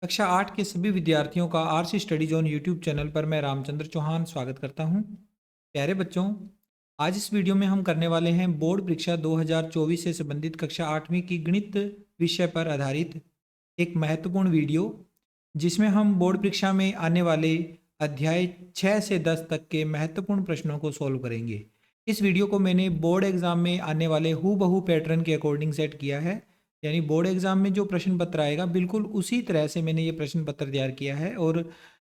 कक्षा 8 के सभी विद्यार्थियों का RC study zone YouTube channel पर मैं रामचंद्र चौहान स्वागत करता हूं। प्यारे बच्चों, आज इस वीडियो में हम करने वाले हैं बोर्ड परीक्षा 2024 से संबंधित कक्षा 8वीं की गणित विषय पर आधारित एक महत्वपूर्ण वीडियो, जिसमें हम बोर्ड परीक्षा में आने वाले अध्याय 6 से 10 तक के महत्वपूर्ण प्रश्नों को सॉल्व करेंगे। इस वीडियो को मैंने बोर्ड एग्जाम में आने वाले हूबहू पैटर्न के अकॉर्डिंग सेट किया है, यानी बोर्ड एग्जाम में जो प्रश्न पत्र आएगा बिल्कुल उसी तरह से मैंने ये प्रश्न पत्र तैयार किया है। और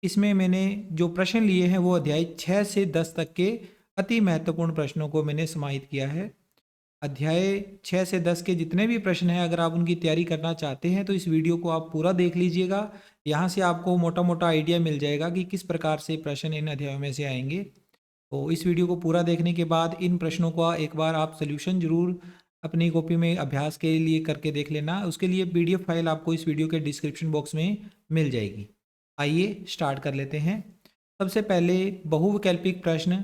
इसमें मैंने जो प्रश्न लिए हैं वो अध्याय 6 से 10 तक के अति महत्वपूर्ण प्रश्नों को मैंने समाहित किया है। अध्याय 6 से 10 के जितने भी प्रश्न हैं, अगर आप उनकी तैयारी करना चाहते हैं तो इस वीडियो को आप पूरा देख लीजिएगा। यहाँ से आपको मोटा मोटा आइडिया मिल जाएगा कि किस प्रकार से प्रश्न इन अध्यायों में से आएंगे। तो इस वीडियो को पूरा देखने के बाद इन प्रश्नों का एक बार आप सोल्यूशन जरूर अपनी कॉपी में अभ्यास के लिए करके देख लेना। उसके लिए पीडीएफ फाइल आपको इस वीडियो के डिस्क्रिप्शन बॉक्स में मिल जाएगी। आइए स्टार्ट कर लेते हैं। सबसे पहले बहुविकल्पिक प्रश्न,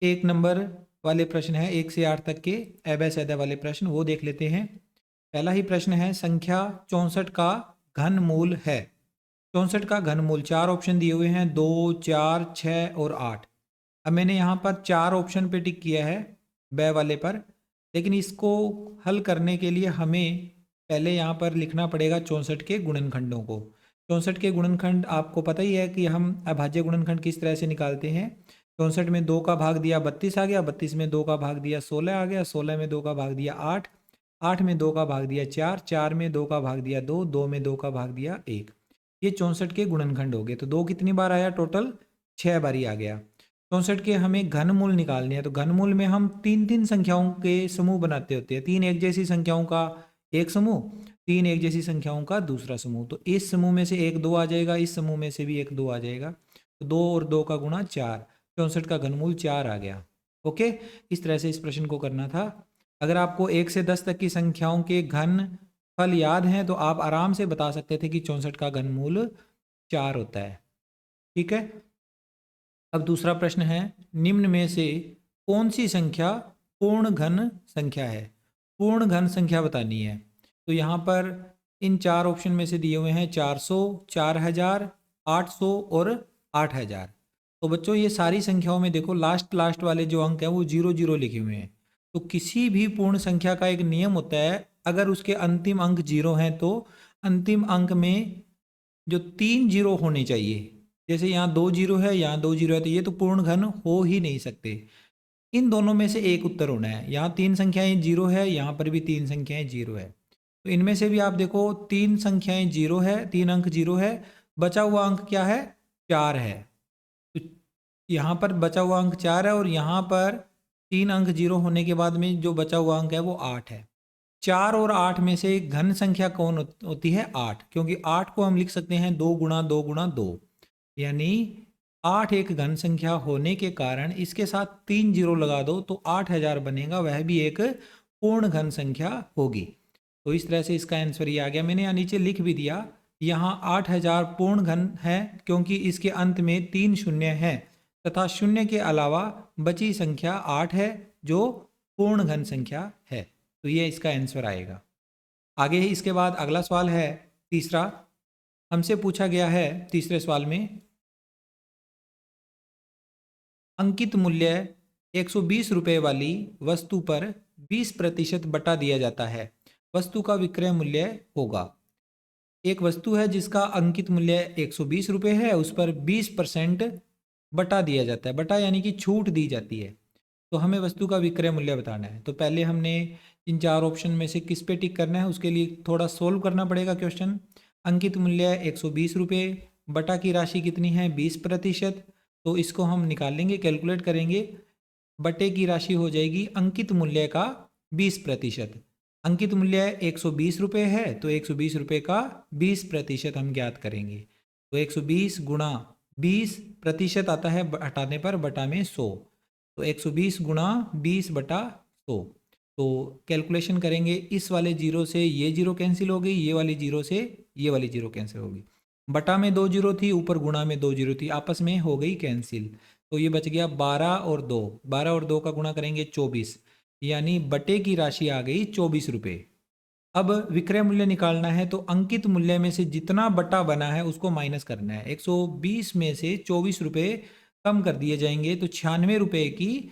एक नंबर वाले प्रश्न है 1 से 8 तक के अबै सैदा वाले प्रश्न, वो देख लेते हैं। पहला ही प्रश्न है, संख्या 64 का घनमूल है। 64 का घनमूल, चार ऑप्शन दिए हुए हैं, 2, 4, 6 और 8। अब मैंने यहाँ पर चार ऑप्शन पे टिक किया है बै वाले पर, लेकिन इसको हल करने के लिए हमें पहले यहाँ पर लिखना पड़ेगा 64 के गुणनखंडों को। 64 के गुणनखंड आपको पता ही है कि हम अभाज्य गुणनखंड किस तरह से निकालते हैं। 64 में 2 का भाग दिया 32 आ गया, 32 में 2 का भाग दिया 16 आ गया, 16 में 2 का भाग दिया 8, 8 में 2 का भाग दिया 4, 4 में 2 का भाग दिया 2, 2 में 2 का भाग दिया 1। ये 64 के गुणनखंड हो गए। तो 2 कितनी बार आया? टोटल 6 बारी आ गया। 64 के हमें घनमूल निकालने हैं, तो घनमूल में हम तीन तीन संख्याओं के समूह बनाते होते हैं। तीन एक जैसी संख्याओं का एक समूह, तीन एक जैसी संख्याओं का दूसरा समूह। तो इस समूह में से एक 2 आ जाएगा, इस समूह में से भी एक 2 आ जाएगा। तो 2 और 2 का गुणा 4, 64 का घनमूल 4 आ गया। ओके, इस तरह से इस प्रश्न को करना था। अगर आपको 1 से 10 तक की संख्याओं के घन फल याद हैं तो आप आराम से बता सकते थे कि 64 का घनमूल 4 होता है। ठीक है। अब दूसरा प्रश्न है, निम्न में से कौन सी संख्या पूर्ण घन संख्या है? पूर्ण घन संख्या बतानी है। तो यहाँ पर इन चार ऑप्शन में से दिए हुए हैं 400, 4000, 800 और 8000। तो बच्चों ये सारी संख्याओं में देखो लास्ट वाले जो अंक हैं वो 00 लिखे हुए हैं। तो किसी भी पूर्ण संख्या का एक नियम होता है, अगर उसके अंतिम अंक 0 हैं तो अंतिम अंक में जो 3 जीरो होने चाहिए, जैसे यहाँ 2 जीरो है, यहाँ 2 जीरो है, तो ये तो पूर्ण घन हो ही नहीं सकते। इन दोनों में से एक उत्तर होना है। यहाँ तीन संख्याएं जीरो है, यहाँ पर भी तीन संख्याएं जीरो है। तो इनमें से भी आप देखो तीन संख्याएं जीरो है, तीन अंक जीरो है, बचा हुआ अंक क्या है? 4 है। तो यहाँ पर बचा हुआ अंक 4 है और यहाँ पर तीन अंक जीरो होने के बाद में जो बचा हुआ अंक है वो 8 है। 4 और 8 में से घन संख्या कौन होती है? 8, क्योंकि 8 को हम लिख सकते हैं 2 गुणा 2 गुणा 2, यानी 8 एक घन संख्या होने के कारण इसके साथ 3 जीरो लगा दो तो 8000 बनेगा, वह भी एक पूर्ण घन संख्या होगी। तो इस तरह से इसका आंसर ये आ गया। मैंने यहाँ नीचे लिख भी दिया, यहाँ 8000 पूर्ण घन है क्योंकि इसके अंत में 3 शून्य है तथा शून्य के अलावा बची संख्या 8 है जो पूर्ण घन संख्या है। तो ये इसका आंसर आएगा। आगे ही इसके बाद अगला सवाल है तीसरा। हमसे पूछा गया है तीसरे सवाल में, अंकित मूल्य 120 रुपये वाली वस्तु पर 20% बटा दिया जाता है। वस्तु का विक्रय मूल्य होगा। एक वस्तु है जिसका अंकित मूल्य 120 रुपये है, उस पर 20% बटा दिया जाता है। बटा यानी कि छूट दी जाती है। तो हमें वस्तु का विक्रय मूल्य बताना है। तो पहले हमने इन चार ऑप्शन में से किस पे टिक करना है, उसके लिए थोड़ा सोल्व करना पड़ेगा क्वेश्चन। अंकित मूल्य 120 रुपये, बटा की राशि कितनी है? 20%। तो इसको हम निकाल लेंगे, कैलकुलेट करेंगे। बटे की राशि हो जाएगी अंकित मूल्य का 20%। अंकित मूल्य 120 रुपये है तो 120 रुपये का 20% हम ज्ञात करेंगे। तो 120 गुणा 20% आता है हटाने पर बटा में 100। तो 120 गुणा 20 बटा 100। तो कैलकुलेशन करेंगे, इस वाले जीरो से ये जीरो कैंसिल हो गई, ये वाली जीरो से ये वाली जीरो कैंसिल होगी। बटा में 2 जीरो थी, ऊपर गुणा में 2 जीरो थी, आपस में हो गई कैंसिल। तो ये बच गया 12 और 2। 12 और 2 का गुणा करेंगे 24, यानी बटे की राशि आ गई 24 रुपये। अब विक्रय मूल्य निकालना है तो अंकित मूल्य में से जितना बटा बना है उसको माइनस करना है। 120 में से 24 रुपये कम कर दिए जाएंगे तो 96 रुपये की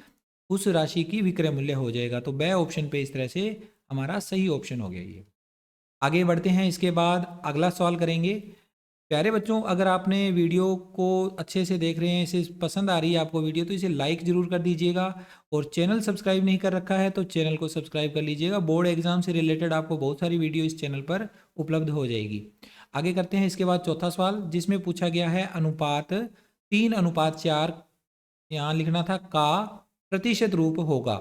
उस राशि की विक्रय मूल्य हो जाएगा। तो ब ऑप्शन पे इस तरह से हमारा सही ऑप्शन हो गया ये। आगे बढ़ते हैं, इसके बाद अगला सवाल करेंगे। प्यारे बच्चों, अगर आपने वीडियो को अच्छे से देख रहे हैं, इसे पसंद आ रही है आपको वीडियो, तो इसे लाइक ज़रूर कर दीजिएगा और चैनल सब्सक्राइब नहीं कर रखा है तो चैनल को सब्सक्राइब कर लीजिएगा। बोर्ड एग्जाम से रिलेटेड आपको बहुत सारी वीडियो इस चैनल पर उपलब्ध हो जाएगी। आगे करते हैं, इसके बाद चौथा सवाल जिसमें पूछा गया है अनुपात 3:4, यहाँ लिखना था का प्रतिशत रूप होगा।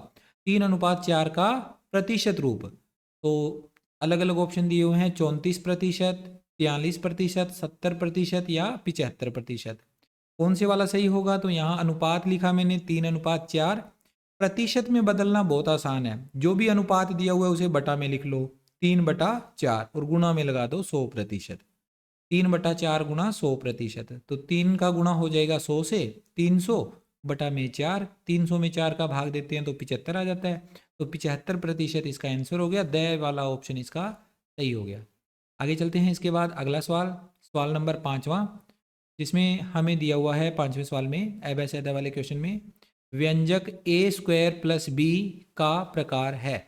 3:4 का प्रतिशत रूप, तो अलग अलग ऑप्शन दिए हुए हैं 34%, 43%, 70% या 75%। कौन से वाला सही होगा? तो यहाँ अनुपात लिखा मैंने 3:4। प्रतिशत में बदलना बहुत आसान है, जो भी अनुपात दिया हुआ है उसे बटा में लिख लो 3/4 और गुणा में लगा दो 100%। 3/4 गुणा 100%, तो 3 का गुणा हो जाएगा 100 से 300 बटा में 4, 300 में 4 का भाग देते हैं तो 75 आ जाता है। तो 75% इसका आंसर हो गया। द वाला ऑप्शन इसका सही हो गया। आगे चलते हैं, इसके बाद अगला सवाल, सवाल नंबर 5वां, जिसमें हमें दिया हुआ है 5वें सवाल में अ वाले क्वेश्चन में व्यंजक a² + b का प्रकार है।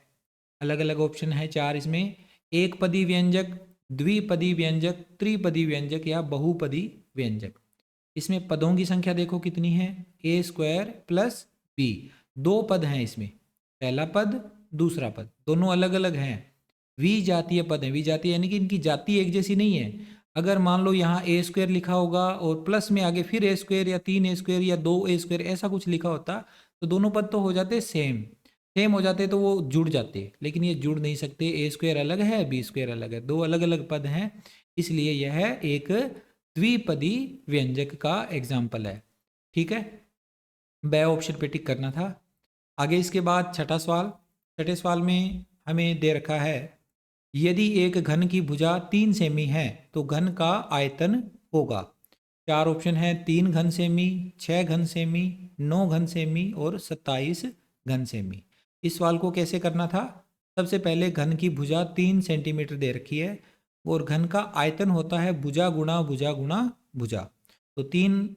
अलग अलग ऑप्शन है 4 इसमें, एक पदी व्यंजक, द्विपदी व्यंजक, त्रिपदी व्यंजक या बहुपदी व्यंजक। इसमें पदों की संख्या देखो कितनी है, a² + b। 2 पद हैं इसमें, पहला पद दूसरा पद दोनों अलग अलग हैं। विजातीय पद हैं, विजातीय यानी कि इनकी जाति एक जैसी नहीं है। अगर मान लो यहाँ a² लिखा होगा और प्लस में आगे फिर a² या 3a² या 2a² ऐसा कुछ लिखा होता तो दोनों पद तो हो जाते सेम हो जाते, तो वो जुड़ जाते, लेकिन ये जुड़ नहीं सकते। a² अलग है, b² अलग है, दो अलग अलग पद हैं, इसलिए यह एक द्विपदी व्यंजक का एग्जाम्पल है। ठीक है, ब ऑप्शन पे टिक करना था। आगे इसके बाद छठा सवाल, छठे सवाल में हमें दे रखा है यदि एक घन की भुजा 3 सेमी है तो घन का आयतन होगा। 4 ऑप्शन है, 3 घन सेमी, 6 घन सेमी, 9 घन सेमी और 27 घन सेमी। इस सवाल को कैसे करना था? सबसे पहले घन की भुजा 3 सेंटीमीटर दे रखी है और घन का आयतन होता है भुजा गुणा भुजा गुणा भुजा। तो 3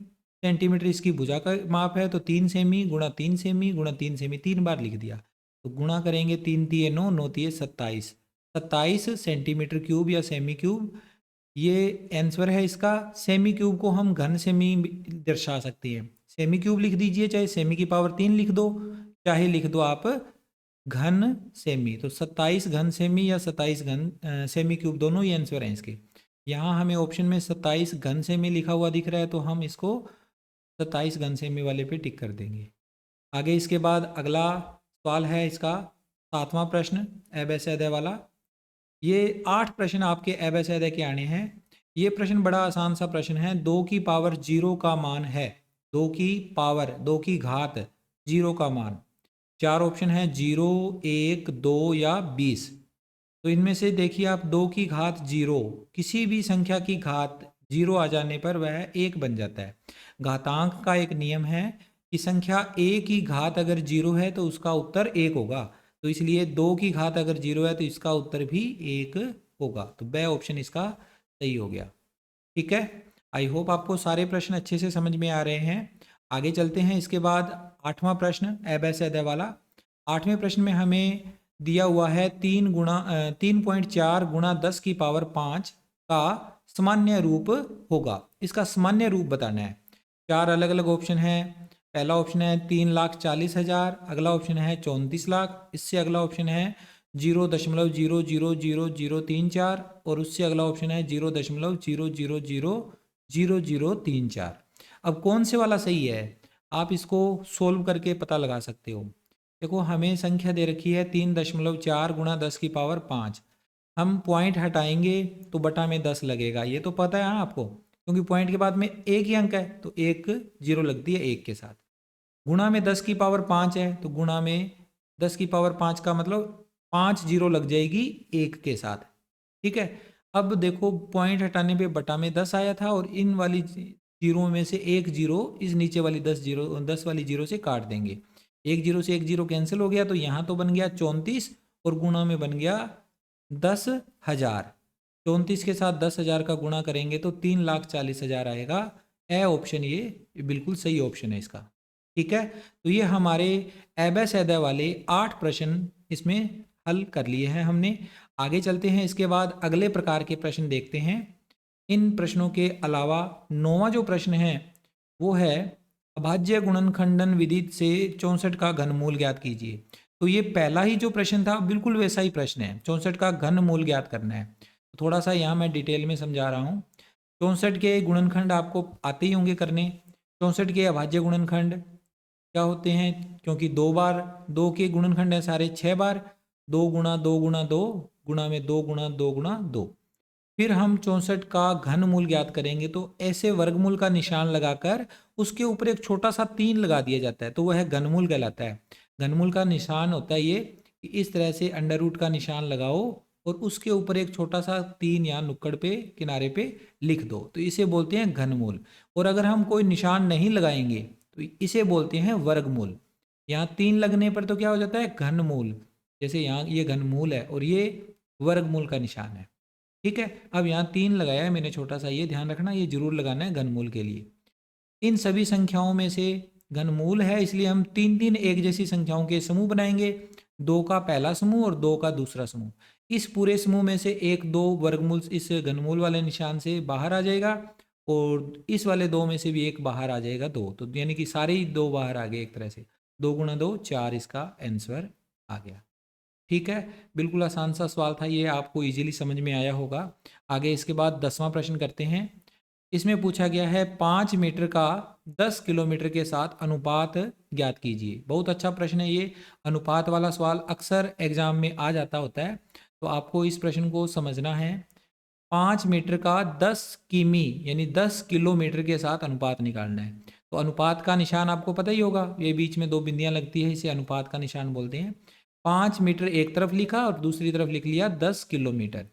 सेंटीमीटर इसकी भुजा का माप है, तो 3 सेमी गुणा 3 सेमी गुणा 3 सेमी 3 बार लिख दिया। तो गुणा करेंगे 3 तिये 9, 9 तिये 27, 27 सेंटीमीटर क्यूब या सेमी क्यूब, ये आंसर है इसका। सेमी क्यूब को हम घन सेमी दर्शा सकते हैं, सेमी क्यूब लिख दीजिए, चाहे सेमी की पावर 3 लिख दो, चाहे लिख दो आप घन सेमी। तो 27 घन सेमी या 27 घन सेमी क्यूब दोनों ही आंसर हैं इसके। यहाँ हमें ऑप्शन में 27 घन सेमी लिखा हुआ दिख रहा है, तो हम इसको 27 घन सेमी वाले पे टिक कर देंगे। आगे इसके बाद अगला सवाल है इसका 7वां प्रश्न अ वाला। ये 8 प्रश्न आपके अ के आने हैं। ये प्रश्न बड़ा आसान सा प्रश्न है। 2 की पावर 0 का मान है, 2 की पावर 2 की घात 0 का मान। 4 ऑप्शन है 0, 1, 2 या 20। तो इनमें से देखिए आप 2 की घात 0, किसी भी संख्या की घात 0 आ जाने पर वह 1 बन जाता है। घातांक का एक नियम है कि संख्या a की घात अगर 0 है तो उसका उत्तर 1 होगा, तो इसलिए 2 की घात अगर 0 है तो इसका उत्तर भी 1 होगा। तो ब ऑप्शन इसका सही हो गया। ठीक है, आई होप आपको सारे प्रश्न अच्छे से समझ में आ रहे हैं। आगे चलते हैं, इसके बाद 8वां प्रश्न अ वाला। 8वें प्रश्न में हमें दिया हुआ है 3.4 गुणा 10 की पावर 5 का सामान्य रूप होगा। इसका सामान्य रूप बताना है। 4 अलग अलग ऑप्शन है। पहला ऑप्शन है 3,40,000, अगला ऑप्शन है 34 लाख, इससे अगला ऑप्शन है 0.0000034 और उससे अगला ऑप्शन है 0.0000034। अब कौन से वाला सही है, आप इसको सोल्व करके पता लगा सकते हो। देखो हमें संख्या दे रखी है 3.4 गुणा 10 की पावर 5। हम पॉइंट हटाएंगे तो बटा में 10 लगेगा, ये तो पता है हाँ आपको, क्योंकि पॉइंट के बाद में एक ही अंक है तो एक जीरो लगती है एक के साथ। गुणा में 10 की पावर 5 है तो गुणा में 10 की पावर 5 का मतलब 5 जीरो लग जाएगी एक के साथ। ठीक है, अब देखो पॉइंट हटाने पे बटा में 10 आया था और इन वाली जीरो में से एक जीरो इस नीचे वाली 10 वाली जीरो से काट देंगे। एक जीरो से एक जीरो कैंसिल हो गया तो यहाँ तो बन गया 34 और गुणा में बन गया 10,000। 34 के साथ 10,000 का गुणा करेंगे तो 3,40,000 आएगा। ए ऑप्शन ये बिल्कुल सही ऑप्शन है इसका। ठीक है, तो ये हमारे एबेसेदा वाले 8 प्रश्न इसमें हल कर लिए हैं हमने। आगे चलते हैं, इसके बाद अगले प्रकार के प्रश्न देखते हैं। इन प्रश्नों के अलावा 9वां जो प्रश्न है वो है अभाज्य गुणनखंडन विधि से 64 का घनमूल ज्ञात कीजिए। तो ये पहला ही जो प्रश्न था बिल्कुल वैसा ही प्रश्न है, 64 का घनमूल ज्ञात करना है। थोड़ा सा यहाँ मैं डिटेल में समझा रहा हूँ। 64 के गुणनखंड आपको आते ही होंगे करने। 64 के अभाज्य गुणनखंड क्या होते हैं, क्योंकि 2 बार 2 के गुणनखंड है सारे 6 बार, 2 गुणा 2 गुणा 2 गुणा में 2 गुणा 2 गुणा 2। फिर हम 64 का घनमूल ज्ञात करेंगे तो ऐसे वर्गमूल का निशान लगाकर उसके ऊपर एक छोटा सा 3 लगा दिया जाता है, तो वह घनमूल कहलाता है। घनमूल का निशान होता है ये कि इस तरह से अंडर रूट का निशान लगाओ और उसके ऊपर एक छोटा सा 3 यहाँ नुक्कड़ पे किनारे पे लिख दो, तो इसे बोलते हैं घनमूल। और अगर हम कोई निशान नहीं लगाएंगे तो इसे बोलते हैं वर्गमूल। यहाँ 3 लगने पर तो क्या हो जाता है, घनमूल। जैसे यहाँ ये घनमूल है और ये वर्गमूल का निशान है। ठीक है, अब यहाँ 3 लगाया है मैंने छोटा सा, ये ध्यान रखना, ये जरूर लगाना है घनमूल के लिए। इन सभी संख्याओं में से घनमूल है, इसलिए हम 3 एक जैसी संख्याओं के समूह बनाएंगे। 2 का पहला समूह और 2 का दूसरा समूह। इस पूरे समूह में से 1 2 वर्गमूल इस घनमूल वाले निशान से बाहर आ जाएगा और इस वाले 2 में से भी एक बाहर आ जाएगा 2, तो यानी कि सारे ही 2 बाहर आ गए एक तरह से। 2 गुणा 2 4 इसका आंसर आ गया। ठीक है, बिल्कुल आसान सा सवाल था ये, आपको इजीली समझ में आया होगा। आगे इसके बाद 10वां प्रश्न करते हैं। इसमें पूछा गया है 5 मीटर का 10 किलोमीटर के साथ अनुपात ज्ञात कीजिए। बहुत अच्छा प्रश्न है ये, अनुपात वाला सवाल अक्सर एग्जाम में आ जाता होता है, तो आपको इस प्रश्न को समझना है। 5 मीटर का 10 किमी यानी 10 किलोमीटर के साथ अनुपात निकालना है। तो अनुपात का निशान आपको पता ही होगा, ये बीच में 2 बिंदियां लगती है, इसे अनुपात का निशान बोलते हैं। 5 मीटर एक तरफ लिखा और दूसरी तरफ लिख लिया 10 किलोमीटर।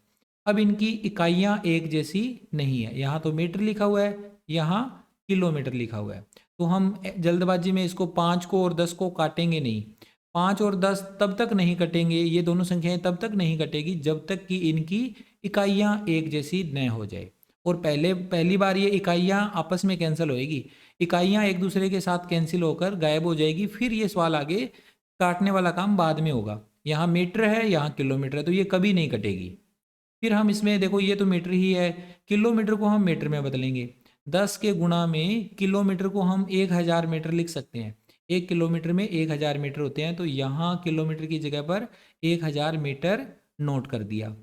अब इनकी इकाइयाँ एक जैसी नहीं है, यहाँ तो मीटर लिखा हुआ है, यहाँ किलोमीटर लिखा हुआ है। तो हम जल्दबाजी में इसको 5 को और 10 को काटेंगे नहीं। 5 और 10 तब तक नहीं कटेंगे, ये दोनों संख्याएं तब तक नहीं कटेगी जब तक कि इनकी इकाइयाँ एक जैसी न हो जाए। और पहली बार ये इकाइयाँ आपस में कैंसिल होएगी, इकाइयाँ एक दूसरे के साथ कैंसिल होकर गायब हो जाएगी। फिर ये सवाल आगे काटने वाला काम बाद में होगा। यहाँ मीटर है, यहाँ किलोमीटर है, तो ये कभी नहीं कटेगी। फिर हम इसमें देखो, ये तो मीटर ही है, किलोमीटर को हम मीटर में बदलेंगे। 10 के गुणा में किलोमीटर को हम 1000 मीटर लिख सकते हैं। 1 किलोमीटर में 1000 मीटर होते हैं, तो यहाँ किलोमीटर की जगह पर 1000 मीटर नोट कर दिया।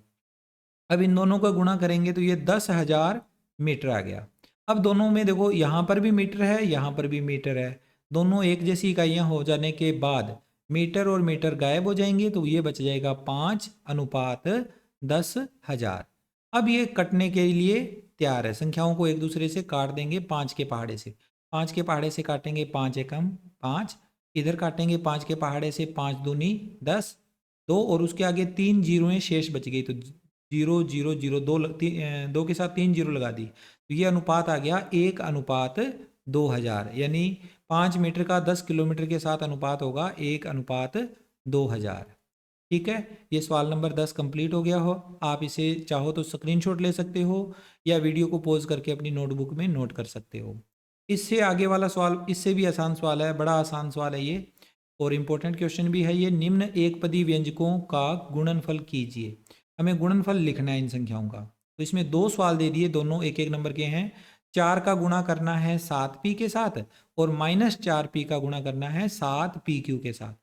अब इन दोनों का गुणा करेंगे तो ये 10,000 मीटर आ गया। अब दोनों में देखो, यहाँ पर भी मीटर है, यहाँ पर भी मीटर है। दोनों एक जैसी इकाइयाँ हो जाने के बाद मीटर और मीटर गायब हो जाएंगे, तो ये बच जाएगा 5:10,000। अब ये कटने के लिए तैयार है, संख्याओं को एक दूसरे से काट देंगे 5 के पहाड़े से। 5 के पहाड़े से काटेंगे 5 एकम 5, इधर काटेंगे 5 के पहाड़े से 5 दूनी 10, 2 और उसके आगे 3 जीरोएं शेष बच गई, तो 0 0 0 2 के साथ 3 जीरो लगा दी, तो ये अनुपात आ गया 1:2000। यानी 5 मीटर का 10 किलोमीटर के साथ अनुपात होगा 1:2000। ठीक है, ये सवाल नंबर 10 कंप्लीट हो गया हो। आप इसे चाहो तो स्क्रीनशॉट ले सकते हो या वीडियो को पॉज करके अपनी नोटबुक में नोट कर सकते हो। इससे आगे वाला सवाल इससे भी आसान सवाल है, बड़ा आसान सवाल है ये और इम्पोर्टेंट क्वेश्चन भी है ये। निम्न एक पदी व्यंजकों का गुणनफल कीजिए। हमें गुणनफल लिखना है इन संख्याओं का। तो इसमें 2 सवाल दे दिए, दोनों 1 1 नंबर के हैं। 4 का गुणा करना है 7p के साथ और -4p का गुणा करना है 7pq के साथ।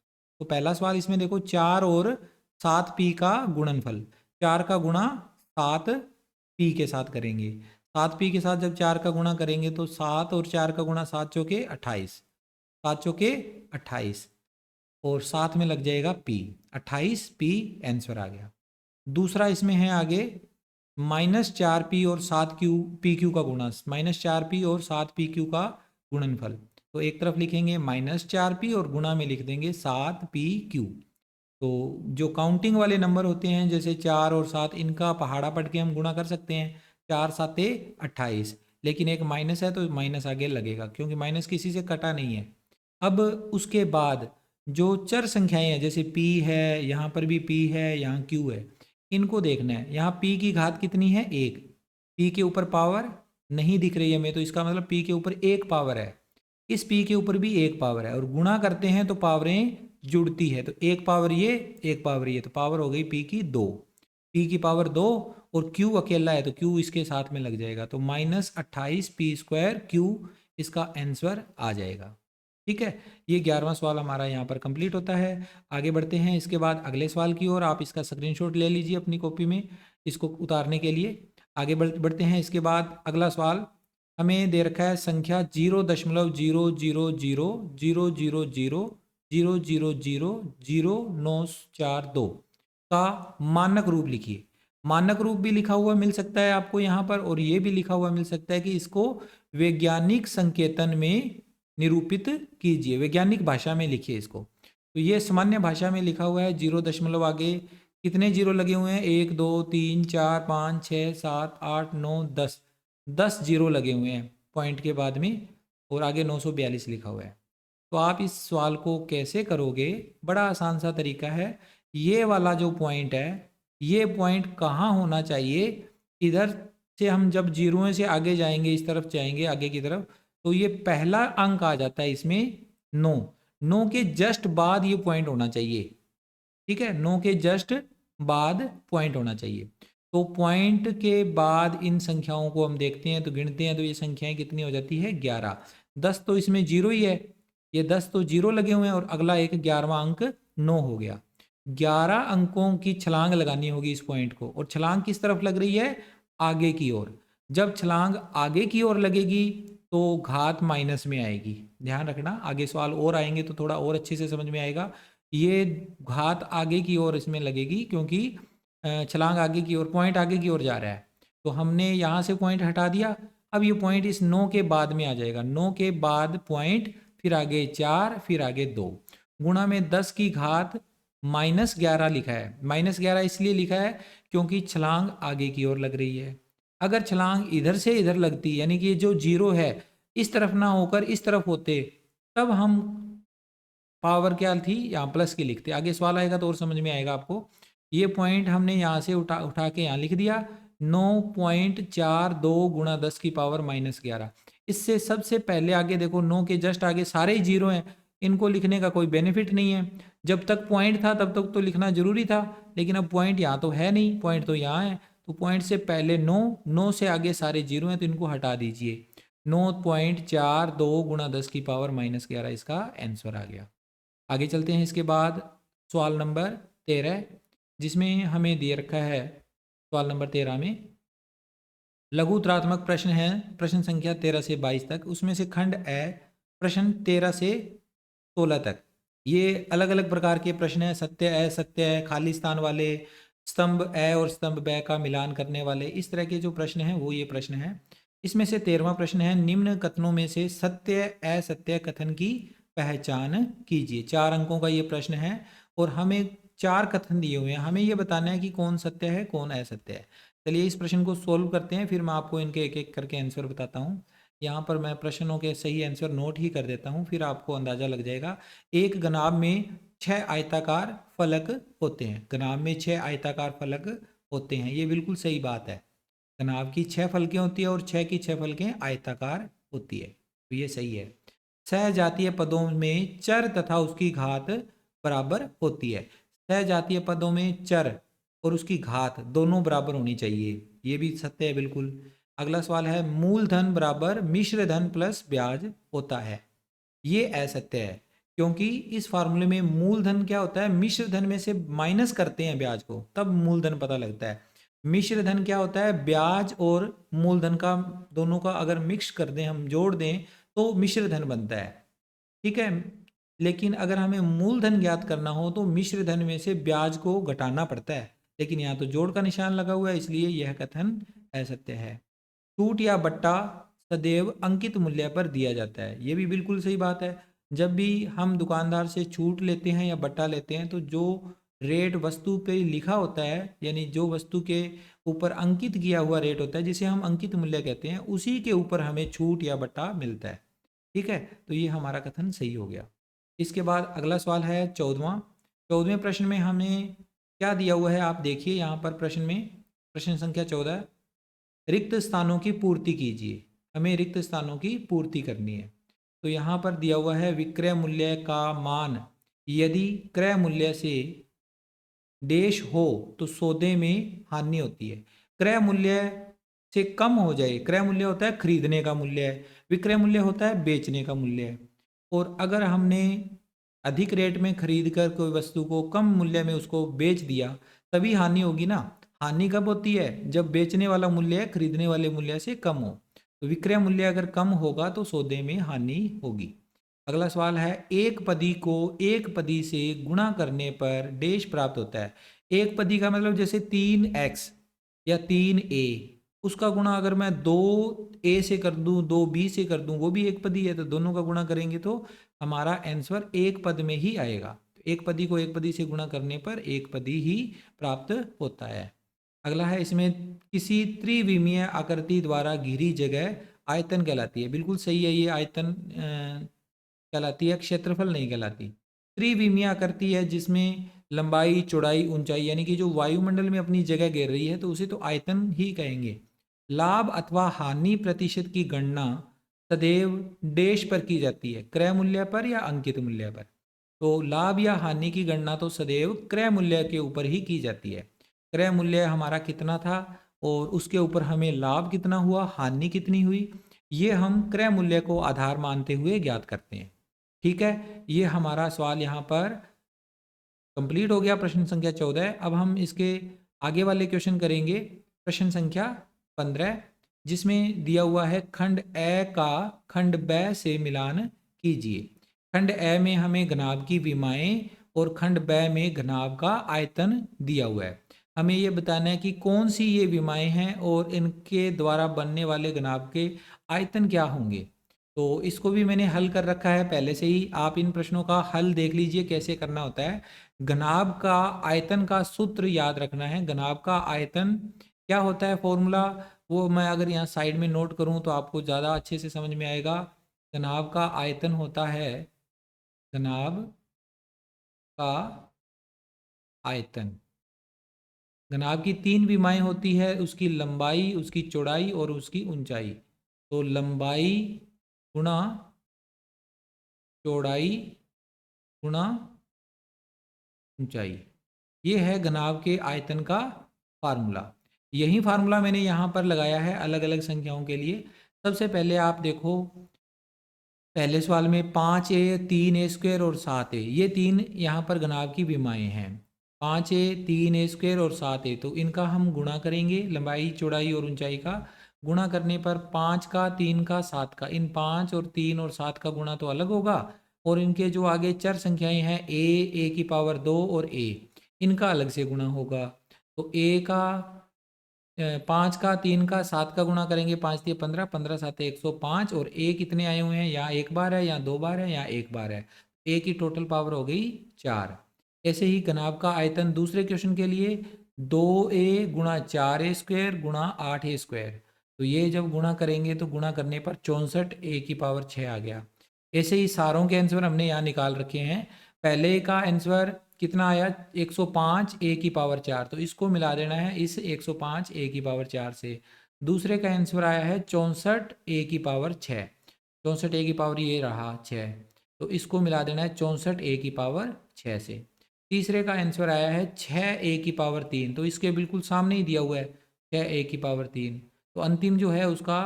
तो पहला सवाल इसमें देखो, 4 और 7p का गुणनफल, 4 का गुणा 7p के साथ करेंगे। 7p के साथ जब 4 का गुणा करेंगे तो 7 और 4 का गुणा 7 चौके 28, 7 चौके 28 और साथ में लग जाएगा p, 28p आंसर आ गया। दूसरा इसमें है आगे -4p और 7pq का गुणा, -4p और 7pq का गुणनफल। तो एक तरफ लिखेंगे -4p और गुणा में लिख देंगे 7pq। तो जो काउंटिंग वाले नंबर होते हैं जैसे 4 और 7, इनका पहाड़ा पढ़ के हम गुणा कर सकते हैं, 4 7 28, लेकिन एक माइनस है तो माइनस आगे लगेगा क्योंकि माइनस किसी से कटा नहीं है। अब उसके बाद जो चर संख्याएं हैं जैसे p है, यहाँ पर भी p है, यहाँ q है, इनको देखना है। यहाँ p की घात कितनी है? 1। p के ऊपर पावर नहीं दिख रही है हमें, तो इसका मतलब p के ऊपर एक पावर है, इस p के ऊपर भी एक पावर है, और गुणा करते हैं तो पावरें जुड़ती है, तो एक पावर ये, एक पावर ये, तो पावर हो गई p की 2। p की पावर 2 और q अकेला है तो q इसके साथ में लग जाएगा, तो -28p² q इसका आंसर आ जाएगा। ठीक है, ये 11वां सवाल हमारा यहाँ पर कंप्लीट होता है। आगे बढ़ते हैं इसके बाद अगले सवाल की ओर। आप इसका स्क्रीनशॉट ले लीजिए अपनी कॉपी में इसको उतारने के लिए। आगे बढ़ते हैं इसके बाद अगला सवाल हमें दे रखा है संख्या 0.000000000942 का मानक रूप लिखिए। मानक रूप भी लिखा हुआ मिल सकता है आपको यहाँ पर, और ये भी लिखा हुआ मिल सकता है कि इसको वैज्ञानिक संकेतन में निरूपित कीजिए, वैज्ञानिक भाषा में लिखिए इसको। तो ये सामान्य भाषा में लिखा हुआ है, 0 दशमलव आगे कितने जीरो लगे हुए हैं? 1 2 3 4 5 6 7 8 9 10, 10 जीरो लगे हुए हैं पॉइंट के बाद में, और आगे 942 लिखा हुआ है। तो आप इस सवाल को कैसे करोगे? बड़ा आसान सा तरीका है। ये वाला जो पॉइंट है, ये पॉइंट कहाँ होना चाहिए? इधर से हम जब जीरो से आगे जाएंगे, इस तरफ जाएंगे आगे की तरफ, तो ये पहला अंक आ जाता है इसमें 9। 9 के जस्ट बाद ये पॉइंट होना चाहिए। ठीक है, 9 के जस्ट बाद पॉइंट होना चाहिए। तो पॉइंट के बाद इन संख्याओं को हम देखते हैं, तो गिनते हैं, तो ये संख्याएं कितनी हो जाती है? 11। 10 तो इसमें जीरो ही है, ये 10 तो जीरो लगे हुए हैं, और अगला एक 11वां अंक 9 हो गया। 11 अंकों की छलांग लगानी होगी इस पॉइंट को, और छलांग किस तरफ लग रही है? आगे की ओर। जब छलांग आगे की ओर लगेगी तो घात माइनस में आएगी। ध्यान रखना, आगे सवाल और आएंगे तो थोड़ा और अच्छे से समझ में आएगा। ये घात आगे की ओर इसमें लगेगी, क्योंकि छलांग आगे की ओर, पॉइंट आगे की ओर जा रहा है, तो हमने यहाँ से पॉइंट हटा दिया। अब ये पॉइंट इस 9 के बाद में आ जाएगा, 9 के बाद पॉइंट, फिर आगे 4, फिर आगे 2, गुणा में 10 की घात -11 लिखा है। -11 इसलिए लिखा है क्योंकि छलांग आगे की ओर लग रही है। अगर छलांग इधर से इधर लगती, यानी कि जो जीरो है इस तरफ ना होकर इस तरफ होते, तब हम पावर क्या थी? यहाँ प्लस की लिखते। आगे सवाल आएगा तो और समझ में आएगा आपको। ये पॉइंट हमने यहाँ से उठा के यहाँ लिख दिया, 9.42 गुणा 10 की पावर -11। इससे सबसे पहले आगे देखो, 9 के जस्ट आगे सारे ही जीरो हैं, इनको लिखने का कोई बेनिफिट नहीं है। जब तक पॉइंट था तब तक तो लिखना जरूरी था, लेकिन अब पॉइंट यहाँ तो है नहीं, पॉइंट तो यहाँ है, तो पॉइंट से पहले 9, 9 से आगे सारे जीरो हैं, तो इनको हटा दीजिए। 9.42 गुणा 10 की पावर -11 इसका आंसर आ गया। आगे चलते हैं इसके बाद सवाल नंबर 13, जिसमें हमें दिए रखा है सवाल नंबर 13 में लघु उत्तरात्मक प्रश्न है, प्रश्न संख्या 13 से 22 तक, उसमें से खंड ए प्रश्न 13 से 16 तक। ये अलग अलग प्रकार के प्रश्न हैं, सत्य असत्य है, खाली स्थान वाले, स्तंभ ए और स्तंभ ब का मिलान करने वाले, इस तरह के जो प्रश्न हैं वो ये प्रश्न है। इसमें से 13वां प्रश्न है, निम्न कथनों में से सत्य असत्य कथन की पहचान कीजिए। 4 अंकों का ये प्रश्न है, और हमें 4 कथन दिए हुए हैं, हमें ये बताना है कि कौन सत्य है कौन असत्य है। चलिए इस प्रश्न को सोल्व करते हैं, फिर मैं आपको इनके एक एक करके आंसर बताता हूँ। यहाँ पर मैं प्रश्नों के सही आंसर नोट ही कर देता हूँ, फिर आपको अंदाज़ा लग जाएगा। एक गनाब में 6 आयताकार फलक होते हैं, गनाब में 6 आयताकार फलक होते हैं, ये बिल्कुल सही बात है। गनाब की 6 फलकें होती है और 6 की 6 फलकें आयताकार होती है, तो ये सही है। सजातीय पदों में चर तथा उसकी घात बराबर होती है। सजातीय पदों में चर और उसकी घात दोनों बराबर होनी चाहिए, ये भी सत्य है बिल्कुल। अगला सवाल है, मूलधन बराबर मिश्र धन प्लस ब्याज होता है। ये असत्य है, क्योंकि इस फार्मूले में मूलधन क्या होता है? मिश्र धन में से माइनस करते हैं ब्याज को, तब मूलधन पता लगता है। मिश्र धन क्या होता है? ब्याज और मूलधन का, दोनों का अगर मिक्स कर दें, हम जोड़ दें, तो मिश्र धन बनता है। ठीक है, लेकिन अगर हमें मूलधन ज्ञात करना हो तो मिश्र धन में से ब्याज को घटाना पड़ता है, लेकिन यहाँ तो जोड़ का निशान लगा हुआ है, इसलिए यह कथन असत्य है। छूट या बट्टा सदैव अंकित मूल्य पर दिया जाता है, ये भी बिल्कुल सही बात है। जब भी हम दुकानदार से छूट लेते हैं या बट्टा लेते हैं, तो जो रेट वस्तु पे लिखा होता है, यानी जो वस्तु के ऊपर अंकित किया हुआ रेट होता है, जिसे हम अंकित मूल्य कहते हैं, उसी के ऊपर हमें छूट या बट्टा मिलता है। ठीक है, तो ये हमारा कथन सही हो गया। इसके बाद अगला सवाल है 14वां। 14वें प्रश्न में हमें क्या दिया हुआ है आप देखिए यहाँ पर प्रश्न में, प्रश्न संख्या 14, रिक्त स्थानों की पूर्ति कीजिए। हमें रिक्त स्थानों की पूर्ति करनी है। तो यहाँ पर दिया हुआ है विक्रय मूल्य का मान यदि क्रय मूल्य से डेश हो तो सौदे में हानि होती है। क्रय मूल्य से कम हो जाए, क्रय मूल्य होता है खरीदने का मूल्य है, विक्रय मूल्य होता है बेचने का मूल्य है। और अगर हमने अधिक रेट में खरीद कर कोई वस्तु को कम मूल्य में उसको बेच दिया तभी हानि होगी ना। हानि कब होती है? जब बेचने वाला मूल्य खरीदने वाले मूल्य से कम हो। तो विक्रय मूल्य अगर कम होगा तो सौदे में हानि होगी। अगला सवाल है, एक पदी को एक पदी से गुणा करने पर डेश प्राप्त होता है। एक पदी का मतलब जैसे 3x या 3a, उसका गुणा अगर मैं 2a से कर दूं 2b से कर दूं, वो भी एक पदी है, तो दोनों का गुणा करेंगे तो हमारा आंसर एक पद में ही आएगा। एक पदी को एक पदी से गुणा करने पर एक पदी ही प्राप्त होता है। अगला है, इसमें किसी त्रिविमीय आकृति द्वारा घिरी जगह आयतन कहलाती है। बिल्कुल सही है, ये आयतन कहलाती है, क्षेत्रफल नहीं कहलाती। त्रिविमीय आकृति है जिसमें लंबाई चौड़ाई ऊंचाई यानी कि जो वायुमंडल में अपनी जगह घेर रही है तो उसे तो आयतन ही कहेंगे। लाभ अथवा हानि प्रतिशत की गणना सदैव डेश पर की जाती है, क्रय मूल्य पर या अंकित मूल्य पर। तो लाभ या हानि की गणना तो सदैव क्रय मूल्य के ऊपर ही की जाती है। क्रय मूल्य हमारा कितना था और उसके ऊपर हमें लाभ कितना हुआ, हानि कितनी हुई, ये हम क्रय मूल्य को आधार मानते हुए ज्ञात करते हैं। ठीक है, ये हमारा सवाल यहाँ पर कंप्लीट हो गया, प्रश्न संख्या 14। अब हम इसके आगे वाले क्वेश्चन करेंगे, प्रश्न संख्या 15, जिसमें दिया हुआ है खंड ए का खंड ब से मिलान कीजिए। खंड ए में हमें घनाभ की विमाएं और खंड ब में घनाभ का आयतन दिया हुआ है। हमें ये बताना है कि कौन सी ये विमाएं हैं और इनके द्वारा बनने वाले घनाभ के आयतन क्या होंगे। तो इसको भी मैंने हल कर रखा है पहले से ही, आप इन प्रश्नों का हल देख लीजिए कैसे करना होता है। घनाभ का आयतन का सूत्र याद रखना है। घनाभ का आयतन क्या होता है फॉर्मूला, वो मैं अगर यहाँ साइड में नोट करूँ तो आपको ज़्यादा अच्छे से समझ में आएगा। घनाभ का आयतन होता है, घनाभ का आयतन, घनाभ की तीन विमाएं होती है, उसकी लंबाई, उसकी चौड़ाई और उसकी ऊंचाई। तो लंबाई गुणा चौड़ाई गुणा ऊंचाई, ये है घनाभ के आयतन का फार्मूला। यही फार्मूला मैंने यहाँ पर लगाया है अलग अलग संख्याओं के लिए। सबसे पहले आप देखो, पहले सवाल में 5a 3a स्क्वायर और 7a, ये तीन यहाँ पर घनाभ की विमाएं हैं। 5a 3a स्क्वायर और 7a, तो इनका हम गुणा करेंगे, लंबाई चौड़ाई और ऊंचाई का गुणा करने पर 5 का 3 का 7 का, इन 5 और 3 और 7 का गुणा तो अलग होगा, और इनके जो आगे चर संख्याएं हैं a की पावर 2 और a, इनका अलग से गुणा होगा। तो a का 5 का 3 का 7 का गुणा करेंगे, 5 3 15, 15 7 105, और a कितने आए हुए हैं, यहाँ एक बार है, यहाँ दो बार है, यहाँ एक बार है, a की टोटल पावर हो गई 4। ऐसे ही घनाभ का आयतन दूसरे क्वेश्चन के लिए 2a गुणा 4a स्क्वायर गुणा 8a स्क्वायर, तो ये जब गुणा करेंगे तो गुणा करने पर 64a की पावर 6 आ गया। ऐसे ही सारों के आंसर हमने यहाँ निकाल रखे हैं। पहले का आंसर कितना आया, 105 a की पावर 4, तो इसको मिला देना है इस 105 a की पावर 4 से। दूसरे का आंसर आया है 64 a की पावर 6, 64 a की पावर ये रहा 6, तो इसको मिला देना है 64 a की पावर 6 से। तीसरे का आंसर आया है 6 a की पावर 3, तो इसके बिल्कुल सामने ही दिया हुआ है 6 a की पावर 3, तो अंतिम जो है उसका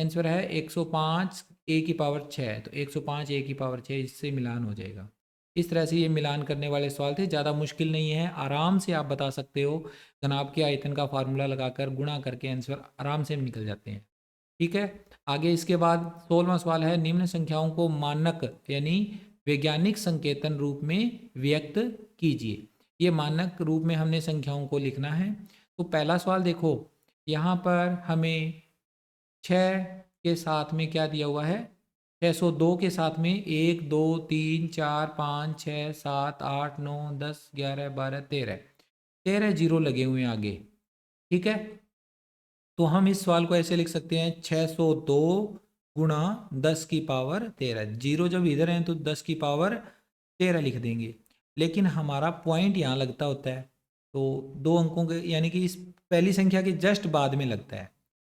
आंसर है 105 a की पावर 6, तो 105 a की पावर 6 इससे मिलान हो जाएगा। इस तरह से ये मिलान करने वाले सवाल थे, ज़्यादा मुश्किल नहीं है, आराम से आप बता सकते हो। घनाभ के आयतन का फार्मूला लगाकर गुणा करके आंसर आराम से निकल जाते हैं। ठीक है, आगे इसके बाद 16वां सवाल है, निम्न संख्याओं को मानक यानी वैज्ञानिक संकेतन रूप में व्यक्त कीजिए। ये मानक रूप में हमने संख्याओं को लिखना है। तो पहला सवाल देखो, यहाँ पर हमें 6 के साथ में क्या दिया हुआ है, 602 के साथ में 1 2 3 4 5 6 7 8 9 10 11 12 13 जीरो लगे हुए हैं आगे। ठीक है, तो हम इस सवाल को ऐसे लिख सकते हैं, 602 गुणा 10 की पावर 13, जीरो जब इधर हैं तो 10 की पावर 13 लिख देंगे। लेकिन हमारा पॉइंट यहाँ लगता होता है, तो 2 अंकों के यानी कि इस पहली संख्या के जस्ट बाद में लगता है।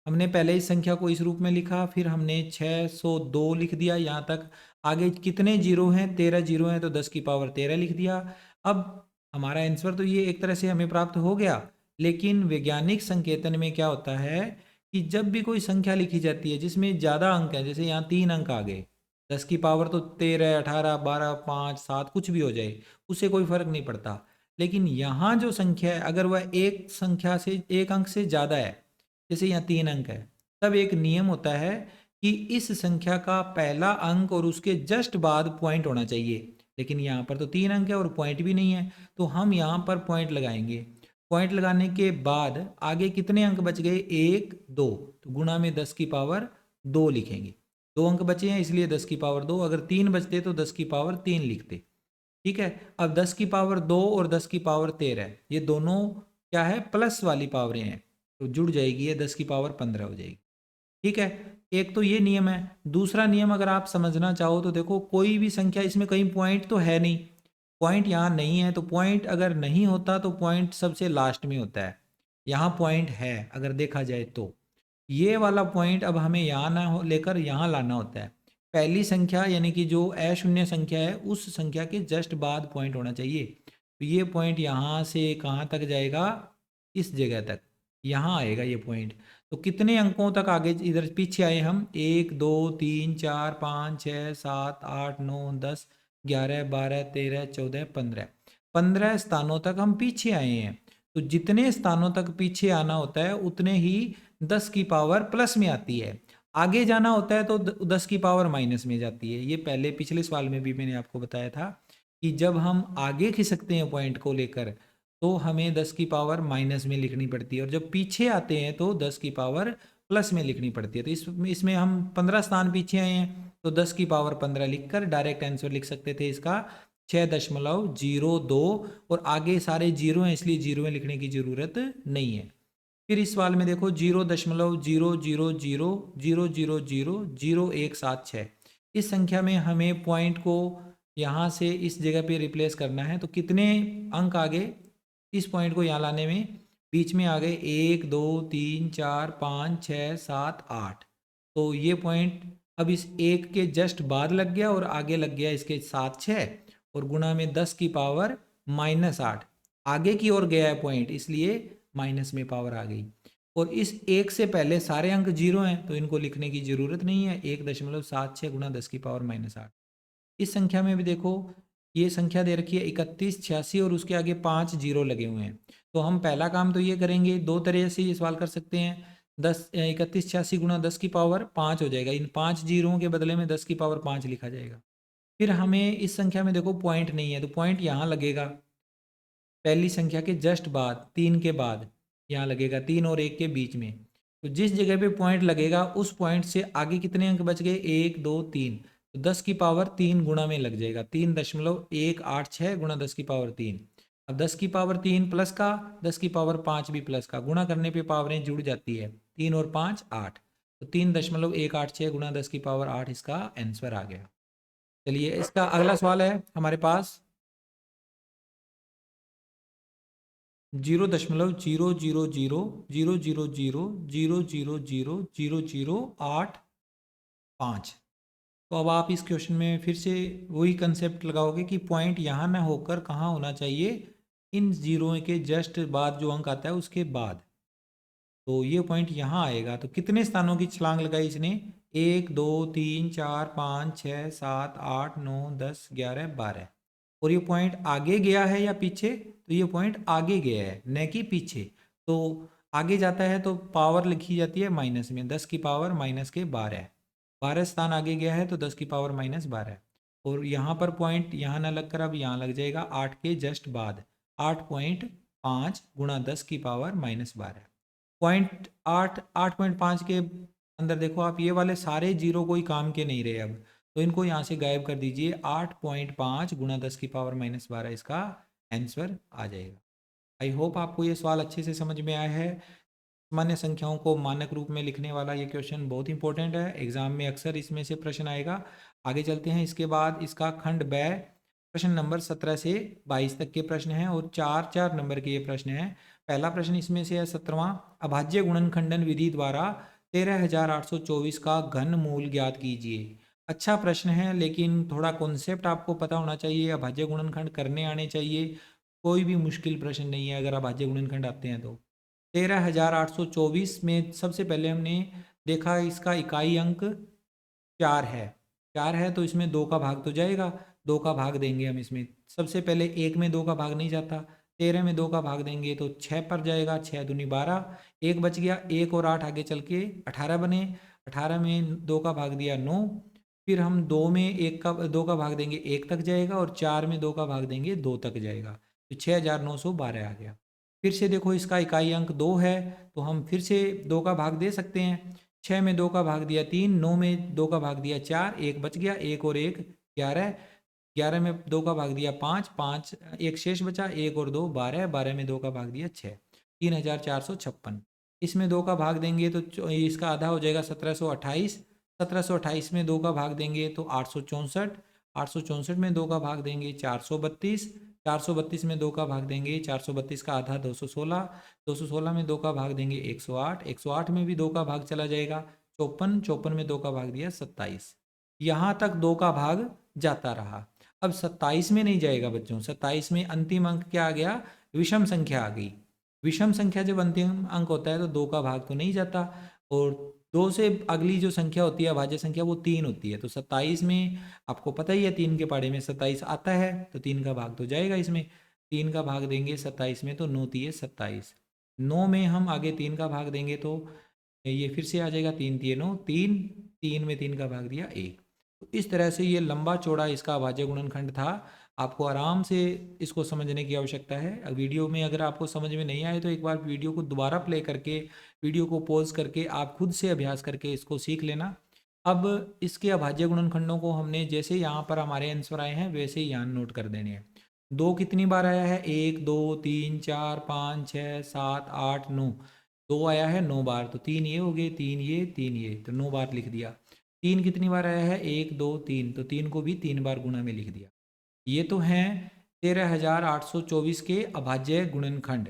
हमने पहले इस संख्या को इस रूप में लिखा, फिर हमने 602 लिख दिया यहाँ तक। आगे कितने जीरो हैं? 13 जीरो हैं, तो 10 की पावर 13 लिख दिया। अब हमारा आंसर तो ये एक तरह से हमें प्राप्त हो गया, लेकिन वैज्ञानिक संकेतन में क्या होता है कि जब भी कोई संख्या लिखी जाती है जिसमें ज़्यादा अंक है, जैसे यहाँ 3 अंक आ गए, 10 की पावर तो 13, 18, 12, 5, 7 कुछ भी हो जाए, उससे कोई फर्क नहीं पड़ता। लेकिन यहाँ जो संख्या है, अगर वह एक संख्या से एक अंक से ज़्यादा है, जैसे यहाँ 3 अंक है, तब एक नियम होता है कि इस संख्या का पहला अंक और उसके जस्ट बाद पॉइंट होना चाहिए। लेकिन यहाँ पर तो 3 अंक है और पॉइंट भी नहीं है, तो हम यहाँ पर पॉइंट लगाएंगे। पॉइंट लगाने के बाद आगे कितने अंक बच गए? 1, 2, तो गुणा में 10 की पावर 2 लिखेंगे। 2 अंक बचे हैं इसलिए 10 की पावर 2, अगर 3 बचते तो 10 की पावर 3 लिखते। ठीक है, अब 10 की पावर 2 और 10 की पावर 13, ये दोनों क्या है? प्लस वाली पावरें हैं, तो जुड़ जाएगी, ये 10 की पावर 15 हो जाएगी। ठीक है, एक तो ये नियम है। दूसरा नियम अगर आप समझना चाहो तो देखो, कोई भी संख्या, इसमें कहीं पॉइंट तो है नहीं, पॉइंट यहाँ नहीं है, तो पॉइंट अगर नहीं होता तो पॉइंट सबसे लास्ट में होता है। यहाँ पॉइंट है अगर देखा जाए तो, ये वाला पॉइंट अब हमें यहाँ ना हो लेकर यहाँ लाना होता है। पहली संख्या यानी कि जो अशून्य संख्या है उस संख्या के जस्ट बाद पॉइंट होना चाहिए। तो ये पॉइंट यहाँ से कहाँ तक जाएगा? इस जगह तक, यहाँ आएगा ये पॉइंट। तो कितने अंकों तक आगे इधर पीछे आए हम? 1, 2, 3, 4, 5, 6, 7, 8, 9, 10, 11, 12, 13, 14, 15, 15 स्थानों तक हम पीछे आए हैं। तो जितने स्थानों तक पीछे आना होता है उतने ही 10 की पावर प्लस में आती है। आगे जाना होता है तो 10 की पावर माइनस में जाती है। ये पहले पिछले सवाल में भी मैंने आपको बताया था कि जब हम आगे खिसकते हैं पॉइंट को लेकर तो हमें 10 की पावर माइनस में लिखनी पड़ती है, और जब पीछे आते हैं तो 10 की पावर प्लस में लिखनी पड़ती है। तो इसमें हम 15 स्थान पीछे आए हैं, तो 10 की पावर 15 लिखकर डायरेक्ट आंसर लिख सकते थे इसका 6.02, और आगे सारे जीरो हैं इसलिए जीरो में लिखने की जरूरत नहीं है। फिर इस सवाल में देखो 0.0000000176, इस संख्या में हमें पॉइंट को यहाँ से इस जगह पे रिप्लेस करना है। तो कितने अंक आगे इस पॉइंट को यहाँ लाने में? बीच में आ गए 1, 2, 3, 4, 5, 6, 7, 8। तो ये पॉइंट अब इस एक के जस्ट बाद लग गया और आगे लग गया इसके साथ 6, और गुणा में 10 की पावर -8, आगे की ओर गया है पॉइंट इसलिए माइनस में पावर आ गई। और इस एक से पहले सारे अंक जीरो हैं तो इनको लिखने की जरूरत नहीं है। 1.76 गुणा 10 की पावर -8। इस संख्या में भी देखो, ये संख्या दे रखी है 31, 86 और उसके आगे 5 जीरो लगे हुए हैं। तो हम पहला काम तो ये करेंगे, दो तरह से ये सवाल कर सकते हैं। 31, 86 गुणा 10 की पावर 5 हो जाएगा, इन 5 जीरों के बदले में 10 की पावर 5 लिखा जाएगा। फिर हमें इस संख्या में देखो पॉइंट नहीं है, तो पॉइंट यहाँ लगेगा पहली संख्या के जस्ट बाद, 3 के बाद यहाँ लगेगा, 3 और 1 के बीच में। तो जिस जगह पे पॉइंट लगेगा उस पॉइंट से आगे कितने अंक बच गए? 1, 2, 3, तो 10 की पावर 3 गुणा में लग जाएगा, 3.186 गुणा 10 की पावर 3। अब 10 की पावर 3 प्लस का, 10 की पावर 5 भी प्लस का, गुणा करने पे पावरें जुड़ जाती है, 3 और 5 8, तो 3.186 गुणा 10 की पावर 8 इसका आंसर आ गया। चलिए इसका अगला सवाल है हमारे पास 0.00000000008 तो अब आप इस क्वेश्चन में फिर से वही कंसेप्ट लगाओगे कि पॉइंट यहाँ ना होकर कहाँ होना चाहिए? इन जीरो के जस्ट बाद जो अंक आता है उसके बाद। तो ये पॉइंट यहाँ आएगा, तो कितने स्थानों की छलांग लगाई इसने? 1, 2, 3, 4, 5, 6, 7, 8, 9, 10, 11, 12, और ये पॉइंट आगे गया है या पीछे? तो ये पॉइंट आगे गया है न कि पीछे। तो आगे जाता है तो पावर लिखी जाती है माइनस में, 10 की पावर माइनस के 12, 12 स्थान आगे गया है तो 10 की पावर -12, और यहाँ पर पॉइंट यहाँ ना लगकर अब यहाँ लग जाएगा 8 के जस्ट बाद, 8.5 गुणा 10 की पावर -12। पॉइंट 8.5 के अंदर देखो आप, ये वाले सारे जीरो कोई काम के नहीं रहे अब, तो इनको यहाँ से गायब कर दीजिए। 8.5 गुणा 10 की पावर -12 इसका आंसर आ जाएगा। आई होप आपको ये सवाल अच्छे से समझ में आया है। सामान्य संख्याओं को मानक रूप में लिखने वाला ये क्वेश्चन बहुत इंपॉर्टेंट है, एग्जाम में अक्सर इसमें से प्रश्न आएगा। आगे चलते हैं, इसके बाद इसका खंड ब प्रश्न नंबर 17 से 22 तक के प्रश्न हैं और 4-4 नंबर के ये प्रश्न हैं। पहला प्रश्न इसमें से है 17वां, अभाज्य गुणनखंडन विधि द्वारा 13,824 का घनमूल ज्ञात कीजिए। अच्छा प्रश्न है, लेकिन थोड़ा कॉन्सेप्ट आपको पता होना चाहिए, अभाज्य गुणनखंड करने आने चाहिए। कोई भी मुश्किल प्रश्न नहीं है अगर अभाज्य गुणनखंड आते हैं तो। 13,824 में सबसे पहले हमने देखा इसका इकाई अंक 4 है। 4 है तो इसमें 2 का भाग तो जाएगा, 2 का भाग देंगे हम इसमें। सबसे पहले 1 में 2 का भाग नहीं जाता, 13 में 2 का भाग देंगे तो 6 पर जाएगा, 6 दूनी 12, 1 बच गया, 1 और 8 आगे चल के 18 बने, 18 में 2 का भाग दिया 9, फिर हम 2 में 2 का भाग देंगे 1 तक जाएगा और 4 में 2 का भाग देंगे 2 तक जाएगा, तो 6,912 आ गया। फिर से देखो इसका इकाई अंक 2 है तो हम फिर से 2 का भाग दे सकते हैं। 6 में 2 का भाग दिया 3, 9 में 2 का भाग दिया 4, 1 बच गया, 1 और 1 11, 11 में 2 का भाग दिया 5, 5 एक शेष बचा, 1 और 2 12, 12 में 2 का भाग दिया 6, 3,456। इसमें 2 का भाग देंगे तो इसका आधा हो जाएगा 1728, 1728 में 2 का भाग देंगे तो 864, 864 में 2 का भाग देंगे 432, 432 में 2 का भाग देंगे 432 का आधा 216, 216 में 2 का भाग देंगे 108, 108 में भी 2 का भाग चला जाएगा 54, 54 में 2 का भाग दिया 27। यहाँ तक 2 का भाग जाता रहा। अब 27 में नहीं जाएगा बच्चों, 27 में अंतिम अंक क्या आ गया, विषम संख्या आ गई। विषम संख्या जब अंतिम अंक होता है तो 2 का भाग तो नहीं जाता, और 2 से अगली जो संख्या होती है अभाज्य संख्या वो 3 होती है। तो 27 में आपको पता ही है 3 के पाड़े में 27 आता है तो 3 का भाग तो जाएगा इसमें, 3 का भाग देंगे 27 में तो 9 तिये 27, 9 में हम आगे 3 का भाग देंगे तो ये फिर से आ जाएगा 3 तिये 9, 3, 3 में 3 का भाग दिया 1। तो इस तरह से ये लंबा चौड़ा इसका अभाज्य गुणनखंड था। आपको आराम से इसको समझने की आवश्यकता है। वीडियो में अगर आपको समझ में नहीं आए तो एक बार वीडियो को दोबारा प्ले करके, वीडियो को पॉज करके आप खुद से अभ्यास करके इसको सीख लेना। अब इसके अभाज्य गुणनखंडों को हमने जैसे यहाँ पर हमारे आंसर आए हैं वैसे ही यहाँ नोट कर देने हैं। 2 कितनी बार आया है, 1 2 3 4 5 6 7 8 9, 2 आया है 9 बार, तो 3 ये हो गए, 3 ये 3 ये, तो 9 बार लिख दिया। 3 कितनी बार आया है, 1 2 3, तो 3 को भी 3 बार गुणा में लिख दिया। ये तो हैं 13,824 के अभाज्य गुणनखंड,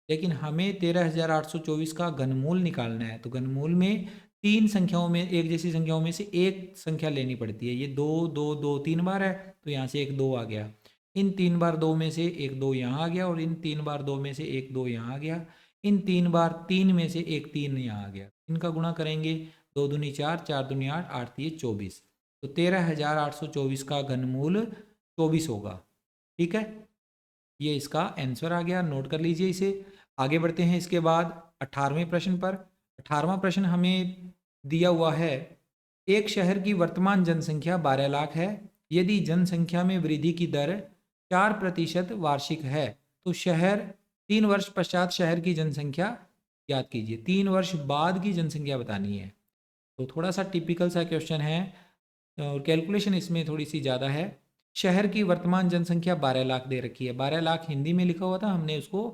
लेकिन हमें 13,824 का घनमूल निकालना है। तो घनमूल में 3 संख्याओं में, एक जैसी संख्याओं में से एक संख्या लेनी पड़ती है। ये 2 2 2 3 बार है तो यहाँ से एक 2 आ गया, इन 3 बार 2 में से एक 2 यहाँ आ गया, और इन 3 बार 2 में से एक 2 यहाँ आ गया, इन 3 बार 3 में से एक 3 यहाँ आ गया। इनका गुणा करेंगे, 2 दूनी 4, 4 दूनी 8, 8 तिये 24, तो 13,824 का घनमूल 24 होगा। ठीक है, ये इसका आंसर आ गया, नोट कर लीजिए इसे। आगे बढ़ते हैं इसके बाद 18वें प्रश्न पर। 18वां प्रश्न हमें दिया हुआ है, एक शहर की वर्तमान जनसंख्या 12 लाख है। यदि जनसंख्या में वृद्धि की दर 4% वार्षिक है तो शहर 3 वर्ष पश्चात शहर की जनसंख्या याद कीजिए। 3 वर्ष बाद की जनसंख्या बतानी है, तो थोड़ा सा टिपिकल सा क्वेश्चन है और कैलकुलेशन इसमें थोड़ी सी ज़्यादा है। शहर की वर्तमान जनसंख्या 12 लाख दे रखी है, 12 लाख हिंदी में लिखा हुआ था, हमने उसको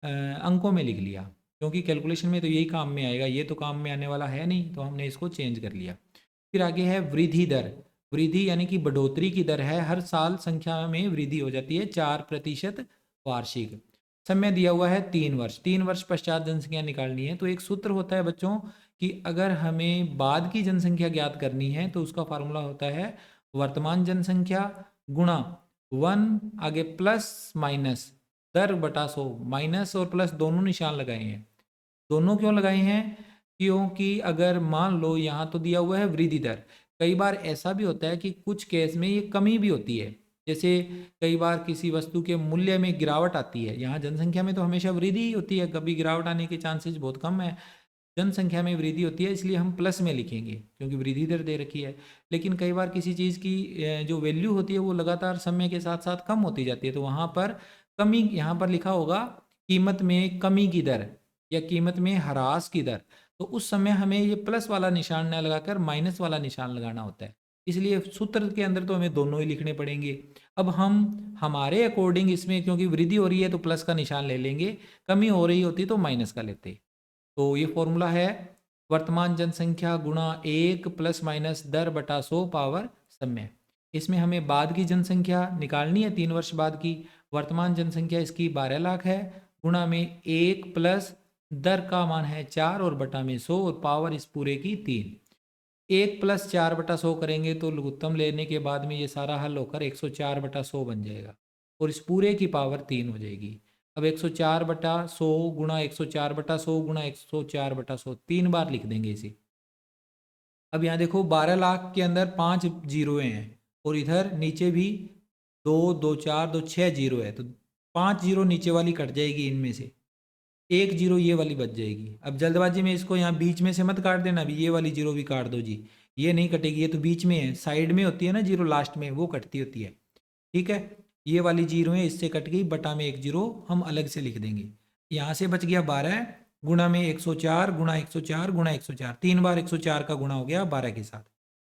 अंकों में लिख लिया क्योंकि कैलकुलेशन में तो यही काम में आएगा, ये तो काम में आने वाला है नहीं, तो हमने इसको चेंज कर लिया। फिर आगे है वृद्धि दर, वृद्धि यानी कि बढ़ोतरी की दर है, हर साल संख्या में वृद्धि हो जाती है 4% वार्षिक। समय दिया हुआ है 3 वर्ष, 3 वर्ष पश्चात जनसंख्या निकालनी है। तो एक सूत्र होता है बच्चों कि अगर हमें बाद की जनसंख्या ज्ञात करनी है तो उसका फार्मूला होता है वर्तमान जनसंख्या गुणा 1 आगे प्लस माइनस दर बटा 100, माइनस और प्लस दोनों निशान लगाए हैं। दोनों क्यों लगाए हैं, क्योंकि अगर मान लो यहाँ तो दिया हुआ है वृद्धि दर, कई बार ऐसा भी होता है कि कुछ केस में ये कमी भी होती है। जैसे कई बार किसी वस्तु के मूल्य में गिरावट आती है, यहाँ जनसंख्या में तो हमेशा वृद्धि ही होती है, कभी गिरावट आने के चांसेस बहुत कम है। जनसंख्या में वृद्धि होती है इसलिए हम प्लस में लिखेंगे क्योंकि वृद्धि दर दे रखी है। लेकिन कई बार किसी चीज़ की जो वैल्यू होती है वो लगातार समय के साथ साथ कम होती जाती है, तो वहाँ पर कमी, यहाँ पर लिखा होगा कीमत में कमी की दर या कीमत में ह्रास की दर, तो उस समय हमें ये प्लस वाला निशान न लगाकर माइनस वाला निशान लगाना होता है। इसलिए सूत्र के अंदर तो हमें दोनों ही लिखने पड़ेंगे। अब हम हमारे अकॉर्डिंग इसमें क्योंकि वृद्धि हो रही है तो प्लस का निशान ले लेंगे, कमी हो रही होती तो माइनस का लेते। तो ये फॉर्मूला है वर्तमान जनसंख्या गुणा 1 प्लस माइनस दर बटा 100 पावर समय। इसमें हमें बाद की जनसंख्या निकालनी है, 3 वर्ष बाद की। वर्तमान जनसंख्या इसकी 12 लाख है, गुणा में 1 प्लस दर का मान है 4 और बटा में 100 और पावर इस पूरे की 3। 1 प्लस 4/100 करेंगे तो लघुत्तम लेने के बाद में ये सारा हल होकर 104/100 बन जाएगा और इस पूरे की पावर 3 हो जाएगी। अब 104/100 गुणा 104/100 गुणा 104/100 3 बार लिख देंगे इसे। अब यहाँ देखो 12 लाख के अंदर 5 जीरो हैं और इधर नीचे भी 2 2 4 2 6 जीरो है, तो 5 जीरो नीचे वाली कट जाएगी, इनमें से 1 जीरो ये वाली बच जाएगी। अब जल्दबाजी में इसको यहाँ बीच में से मत काट देना, अभी ये वाली जीरो भी काट दो जी, ये नहीं कटेगी, ये तो बीच में है, साइड में होती है ना जीरो, लास्ट में वो कटती होती है। ठीक है, ये वाली जीरो है, इससे कट गई, बटा में 1 जीरो हम अलग से लिख देंगे। यहाँ से बच गया 12 गुणा में 104 गुणा 104 गुणा 104, 3 बार 104 का गुणा हो गया 12 के साथ।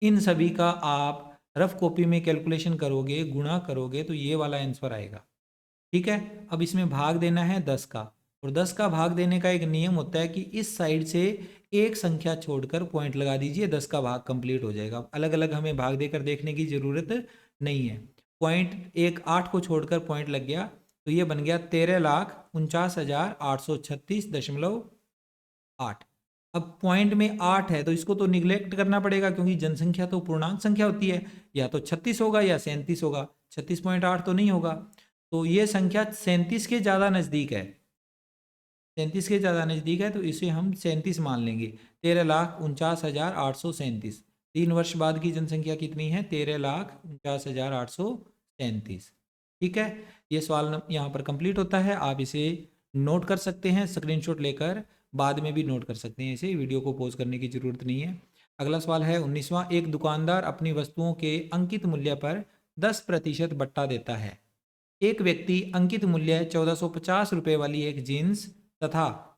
इन सभी का आप रफ कॉपी में कैलकुलेशन करोगे, गुणा करोगे तो ये वाला आंसर आएगा। ठीक है, अब इसमें भाग देना है 10 का, और 10 का भाग देने का एक नियम होता है कि इस साइड से एक संख्या छोड़कर पॉइंट लगा दीजिए, 10 का भाग कंप्लीट हो जाएगा। अलग अलग हमें भाग देकर देखने की ज़रूरत नहीं है। पॉइंट एक 8 को छोड़कर पॉइंट लग गया तो ये बन गया 13,49,836.8। अब पॉइंट में 8 है तो इसको तो निगलेक्ट करना पड़ेगा, क्योंकि जनसंख्या तो पूर्णांक संख्या होती है, या तो 36 होगा या 37 होगा, 36.8 तो नहीं होगा। तो ये संख्या 37 के ज़्यादा नज़दीक है, 37 के ज़्यादा नज़दीक है, तो इसे हम 37 मान लेंगे। 13,49,837। 3 वर्ष बाद की जनसंख्या कितनी है? 13,49,837। ठीक है, ये सवाल यहाँ पर कंप्लीट होता है। आप इसे नोट कर सकते हैं, स्क्रीनशॉट लेकर बाद में भी नोट कर सकते हैं इसे, वीडियो को पॉज करने की ज़रूरत नहीं है। अगला सवाल है 19वां। एक दुकानदार अपनी वस्तुओं के अंकित मूल्य पर 10% बट्टा देता है। एक व्यक्ति अंकित मूल्य 1450 रुपये वाली एक जीन्स तथा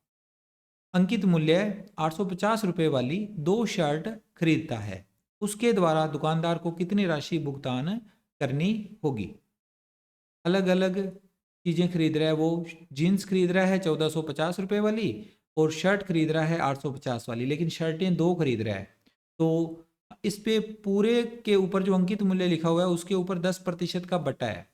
अंकित मूल्य 850 रुपये वाली 2 शर्ट खरीदता है। उसके द्वारा दुकानदार को कितनी राशि भुगतान करनी होगी? अलग अलग चीज़ें खरीद रहा है वो, जीन्स खरीद रहा है 1450 रुपये वाली और शर्ट खरीद रहा है 850 वाली, लेकिन शर्टें 2 खरीद रहा है। तो इस पे पूरे के ऊपर जो अंकित मूल्य लिखा हुआ है उसके ऊपर 10% का बट्टा है।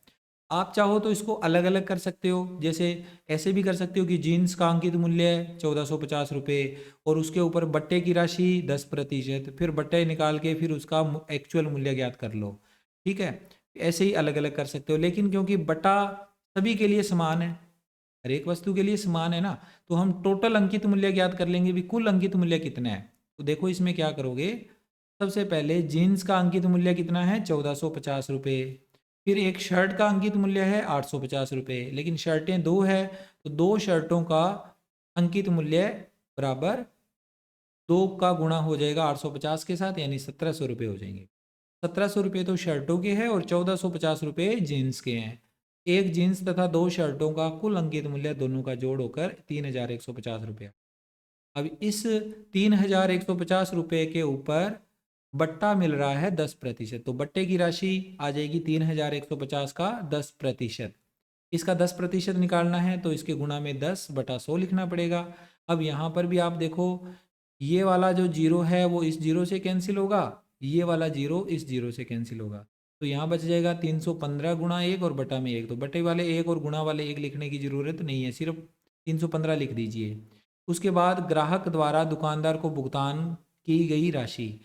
आप चाहो तो इसको अलग अलग कर सकते हो, जैसे ऐसे भी कर सकते हो कि जीन्स का अंकित मूल्य है 1450 रुपये और उसके ऊपर बट्टे की राशि 10%, फिर बट्टे निकाल के फिर उसका एक्चुअल मूल्य ज्ञात कर लो। ठीक है, ऐसे ही अलग अलग कर सकते हो, लेकिन क्योंकि बट्टा सभी के लिए समान है, हर एक वस्तु के लिए समान है ना, तो हम टोटल अंकित मूल्य ज्ञात कर लेंगे भी कुल अंकित मूल्य कितना है। तो देखो इसमें क्या करोगे, सबसे पहले जीन्स का अंकित मूल्य कितना है? 1450 रुपये। फिर एक शर्ट का अंकित मूल्य है 850 रुपये, लेकिन शर्टें 2 है तो 2 शर्टों का अंकित मूल्य बराबर 2 का गुणा हो जाएगा 850 के साथ, यानी 1700 रुपये हो जाएंगे। 1700 रुपये तो शर्टों के हैं और 1450 रुपये जीन्स के हैं। एक जीन्स तथा 2 शर्टों का कुल अंकित मूल्य दोनों का जोड़ होकर 3150 रुपया। अब इस 3150 रुपये के ऊपर बट्टा मिल रहा है 10%, तो बट्टे की राशि आ जाएगी 3150 का 10%। इसका 10% निकालना है तो इसके गुणा में 10/100 लिखना पड़ेगा। अब यहाँ पर भी आप देखो, ये वाला जो जीरो है वो इस जीरो से कैंसिल होगा, ये वाला जीरो इस जीरो से कैंसिल होगा, तो यहाँ बच जाएगा 315 गुणा 1 और बटा में 1। तो बटे वाले 1 और गुणा वाले 1 लिखने की ज़रूरत नहीं है, सिर्फ 315 लिख दीजिए। उसके बाद ग्राहक द्वारा दुकानदार को भुगतान की गई राशि,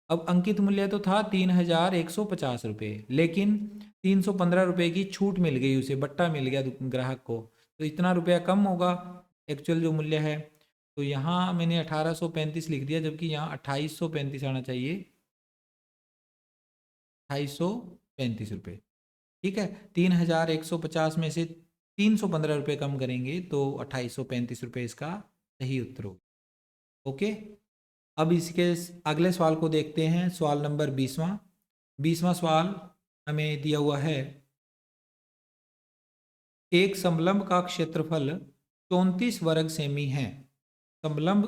अब अंकित मूल्य तो था 3150 रुपये, लेकिन 315 रुपये की छूट मिल गई उसे, बट्टा मिल गया ग्राहक को, तो इतना रुपया कम होगा एक्चुअल जो मूल्य है। तो यहाँ मैंने 1835 लिख दिया, जबकि यहाँ 2835 आना चाहिए, 2835 रुपये। ठीक है, 3150 में से 315 रुपये कम करेंगे तो 2835 रुपये इसका सही उत्तर होगा। ओके, अब इसके अगले सवाल को देखते हैं, सवाल नंबर 20वां। 20वां सवाल हमें दिया हुआ है, एक समलंब का क्षेत्रफल 34 वर्ग सेमी है। समलंब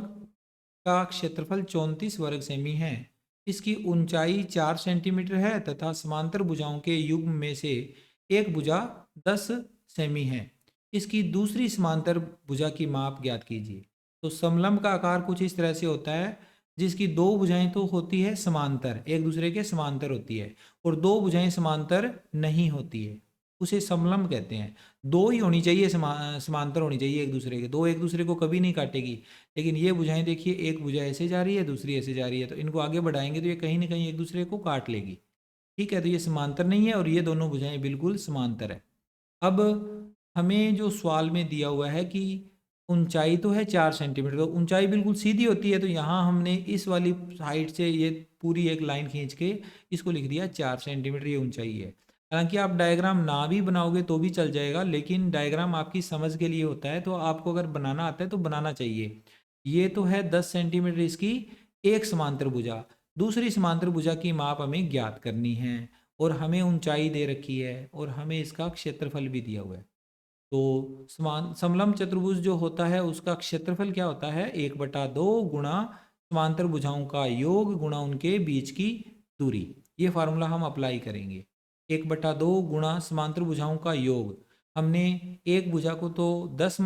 का क्षेत्रफल 34 वर्ग सेमी है। इसकी ऊंचाई 4 सेंटीमीटर है तथा समांतर भुजाओं के युग्म में से एक भुजा 10 सेमी है। इसकी दूसरी समांतर भुजा की माप ज्ञात कीजिए। तो समलंब का आकार कुछ इस तरह से होता है, जिसकी दो भुजाएं तो होती है समांतर, एक दूसरे के समांतर होती है, और दो भुजाएं समांतर नहीं होती है, उसे समलंब कहते हैं। दो ही होनी चाहिए, समांतर होनी चाहिए एक दूसरे के, दो एक दूसरे को कभी नहीं काटेगी। लेकिन ये भुजाएं देखिए, एक भुजा ऐसे जा रही है, दूसरी ऐसे जा रही है, तो इनको आगे बढ़ाएंगे तो ये कहीं ना कहीं एक दूसरे को काट लेगी। ठीक है, तो ये समांतर नहीं है और ये दोनों भुजाएं बिल्कुल समांतर है। अब हमें जो सवाल में दिया हुआ है कि ऊंचाई तो है 4 सेंटीमीटर, तो ऊंचाई बिल्कुल सीधी होती है, तो यहाँ हमने इस वाली हाइट से ये पूरी एक लाइन खींच के इसको लिख दिया 4 सेंटीमीटर ये ऊंचाई है। हालांकि आप डायग्राम ना भी बनाओगे तो भी चल जाएगा, लेकिन डायग्राम आपकी समझ के लिए होता है, तो आपको अगर बनाना आता है तो बनाना चाहिए। ये तो है 10 सेंटीमीटर इसकी एक समांतर भुजा, दूसरी समांतर भुजा की माप हमें ज्ञात करनी है, और हमें ऊंचाई दे रखी है, और हमें इसका क्षेत्रफल भी दिया हुआ है। तो समान समलंब चतुर्भुज जो होता है उसका क्षेत्रफल क्या होता है, 1/2 गुणा समांतर भुजाओं का योग गुणा उनके बीच की दूरी। ये फार्मूला हम अप्लाई करेंगे। 1/2 गुणा समांतर भुजाओं का योग, हमने एक भुजा को तो 10